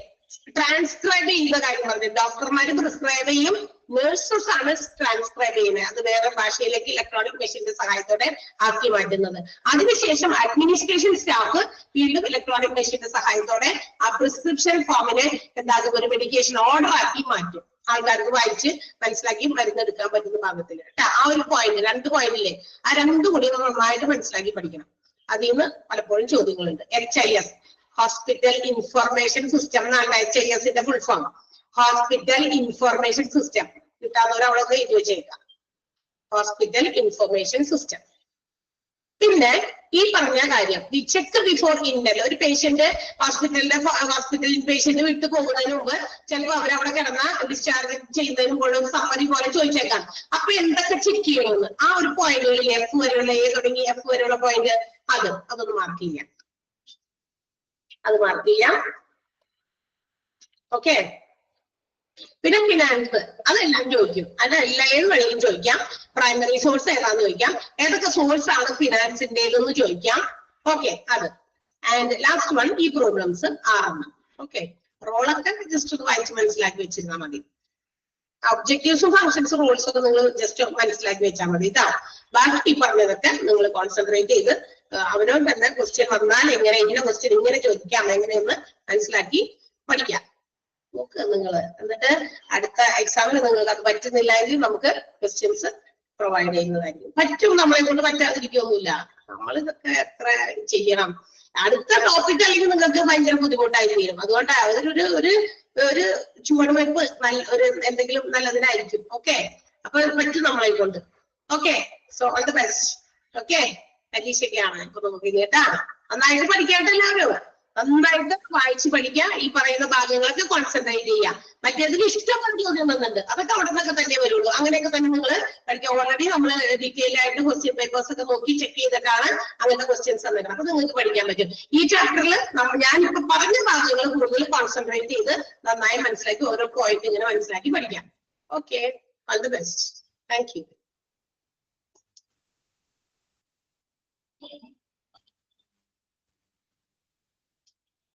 ട്രാൻസ്ക്രൈബ് ചെയ്യുന്ന കാര്യം പറഞ്ഞു. ഡോക്ടർമാര് പ്രിസ്ക്രൈബ് ചെയ്യും, നഴ്സസ് ആണ് ട്രാൻസ്ക്രൈബ് ചെയ്യുന്നത്. അത് വേറെ ഭാഷയിലേക്ക് ഇലക്ട്രോണിക് മെഷീന്റെ സഹായത്തോടെ ആക്കി മാറ്റുന്നത്. അതിനുശേഷം അഡ്മിനിസ്ട്രേഷൻ സ്റ്റാഫ് വീണ്ടും ഇലക്ട്രോണിക് മെഷീന്റെ സഹായത്തോടെ ആ പ്രിസ്ക്രിപ്ഷൻ ഫോമിനെ ഒരു മെഡിക്കേഷൻ ഓർഡർ ആക്കി മാറ്റും. ആൾക്കാർക്ക് വായിച്ച് മനസ്സിലാക്കി മരുന്നെടുക്കാൻ പറ്റുന്ന ഭാഗത്തിൽ. ആ ഒരു പോയിന്റ്, 2 പോയിന്റില്ലേ, ആ 2 കൂടി നന്നായിട്ട് മനസ്സിലാക്കി പഠിക്കണം. അതിൽ നിന്ന് പലപ്പോഴും ചോദ്യങ്ങളുണ്ട്. HIS ഹോസ്പിറ്റൽ ഇൻഫർമേഷൻ സിസ്റ്റം എന്നാണ് HISന്റെ full form. Hospital information system കിട്ടാത്തവർ അവിടെ എഴുതി വെച്ചേക്കാം, ഹോസ്പിറ്റൽ ഇൻഫർമേഷൻ സിസ്റ്റം. പിന്നെ ഈ പറഞ്ഞ കാര്യം, ദി ചെക്ക് ബിഫോർ ഇന്റൽ, ഒരു പേഷ്യന്റ് ഹോസ്പിറ്റൽ പേഷ്യന്റ് വിട്ടു പോകുന്നതിന് മുമ്പ് ചിലപ്പോൾ അവരവിടെ കിടന്ന ഡിസ്ചാർജ് ചെയ്യുന്നതിന് മുമ്പ് ഒരു സമ്മറി പോലെ ചോദിച്ചേക്കാം. അപ്പൊ എന്തൊക്കെ ചെക്ക് ചെയ്യണമെന്ന് ആ ഒരു പോയിന്റുകളിൽ F വരെയുള്ള തുടങ്ങി F വരെയുള്ള പോയിന്റ് അതൊന്ന് മാർക്ക് ചെയ്യാം. അത് മാർക്ക് ചെയ്യാം. ഓക്കെ. പിന്നെ ഫിനാൻസ്, അതെല്ലാം ചോദിക്കും. അതെല്ലാം ഏത് വഴിയും ചോദിക്കാം. പ്രൈമറി സോഴ്സ് ഏതാന്ന് ചോദിക്കാം. ഏതൊക്കെ സോഴ്സ് ആണ് ഫിനാൻസിന്റേതെന്ന് ചോദിക്കാം. ഓക്കെ, അത്. ആൻഡ് ലാസ്റ്റ് വൺ, ഈ പ്രോബ്ലംസ് 6. ഓക്കെ, റോളൊക്കെ ജസ്റ്റ് ഒന്ന് വായിച്ച് മനസ്സിലാക്കി വെച്ചിരുന്നാൽ മതി. ഒബ്ജക്റ്റീവ്സും ഫങ്ഷൻസും റൂൾസ് ഒക്കെ നിങ്ങൾ ജസ്റ്റ് മനസ്സിലാക്കി വെച്ചാൽ മതി കേട്ടോ. ബാക്കി പറഞ്ഞതൊക്കെ നിങ്ങൾ കോൺസെൻട്രേറ്റ് ചെയ്ത് അവനോട് തന്നെ ക്വസ്റ്റ്യൻ വന്നാൽ ഇങ്ങനെ ക്വസ്റ്റ്യൻ ഇങ്ങനെ ചോദിക്കാം എങ്ങനെയെന്ന് മനസ്സിലാക്കി പഠിക്കാം. നോക്ക് നിങ്ങൾ. എന്നിട്ട് അടുത്ത എക്സാമിന് നിങ്ങൾക്ക് അത് പറ്റുന്നില്ലെങ്കിൽ നമുക്ക് ക്വസ്റ്റ്യൻസ് പ്രൊവൈഡ് ചെയ്യുന്നതായിരിക്കും. പറ്റും, നമ്മളെ കൊണ്ട് പറ്റാതിരിക്കൊന്നുമില്ല. നമ്മൾ ഇതൊക്കെ എത്ര ചെയ്യണം. അടുത്ത ടോപ്പിക് അല്ലെങ്കിൽ നിങ്ങൾക്ക് ഭയങ്കര ബുദ്ധിമുട്ടായി തീരും. അതുകൊണ്ട് ഒരു ചുവടുവയ്പ് ഒരു എന്തെങ്കിലും നല്ലതിനായിരിക്കും. ഓക്കെ, അപ്പൊ പറ്റും നമ്മളെ കൊണ്ട്. Okay, so all the best. Okay, പരീക്ഷയ്ക്കാണ് ഇപ്പൊ നമുക്ക് കേട്ടാ. നന്നായിട്ട് പഠിക്കാട്ടെ എല്ലാവരും. നന്നായിട്ട് വായിച്ച് പഠിക്കുക. ഈ പറയുന്ന ഭാഗങ്ങളൊക്കെ കോൺസെൻട്രേറ്റ് ചെയ്യുക. മറ്റേതിൽ ഇഷ്ടംപോലെ ചോദ്യം വന്നിട്ടുണ്ട്, അതൊക്കെ അവിടെ നിന്നൊക്കെ തന്നെ വരുള്ളൂ. അങ്ങനെയൊക്കെ തന്നെ നിങ്ങൾ പഠിക്കുക. ഓൾറെഡി നമ്മൾ ഡീറ്റെയിൽ ആയിട്ട് ക്വസ്റ്റ്യൻ പേപ്പേഴ്സ് ഒക്കെ നോക്കി ചെക്ക് ചെയ്തിട്ടാണ് അങ്ങനത്തെ ക്വസ്റ്റ്യൻസ് തന്നിട്ട്. അപ്പൊ നിങ്ങൾക്ക് പഠിക്കാൻ പറ്റും. ഈ ചാപ്റ്ററിൽ ഞാനിപ്പോ പറഞ്ഞ ഭാഗങ്ങൾ കൂടുതൽ കോൺസെൻട്രേറ്റ് ചെയ്ത് നന്നായി മനസ്സിലാക്കി ഓരോ പോയിന്റ് ഇങ്ങനെ മനസ്സിലാക്കി പഠിക്കാം. Okay, all the best. Thank you.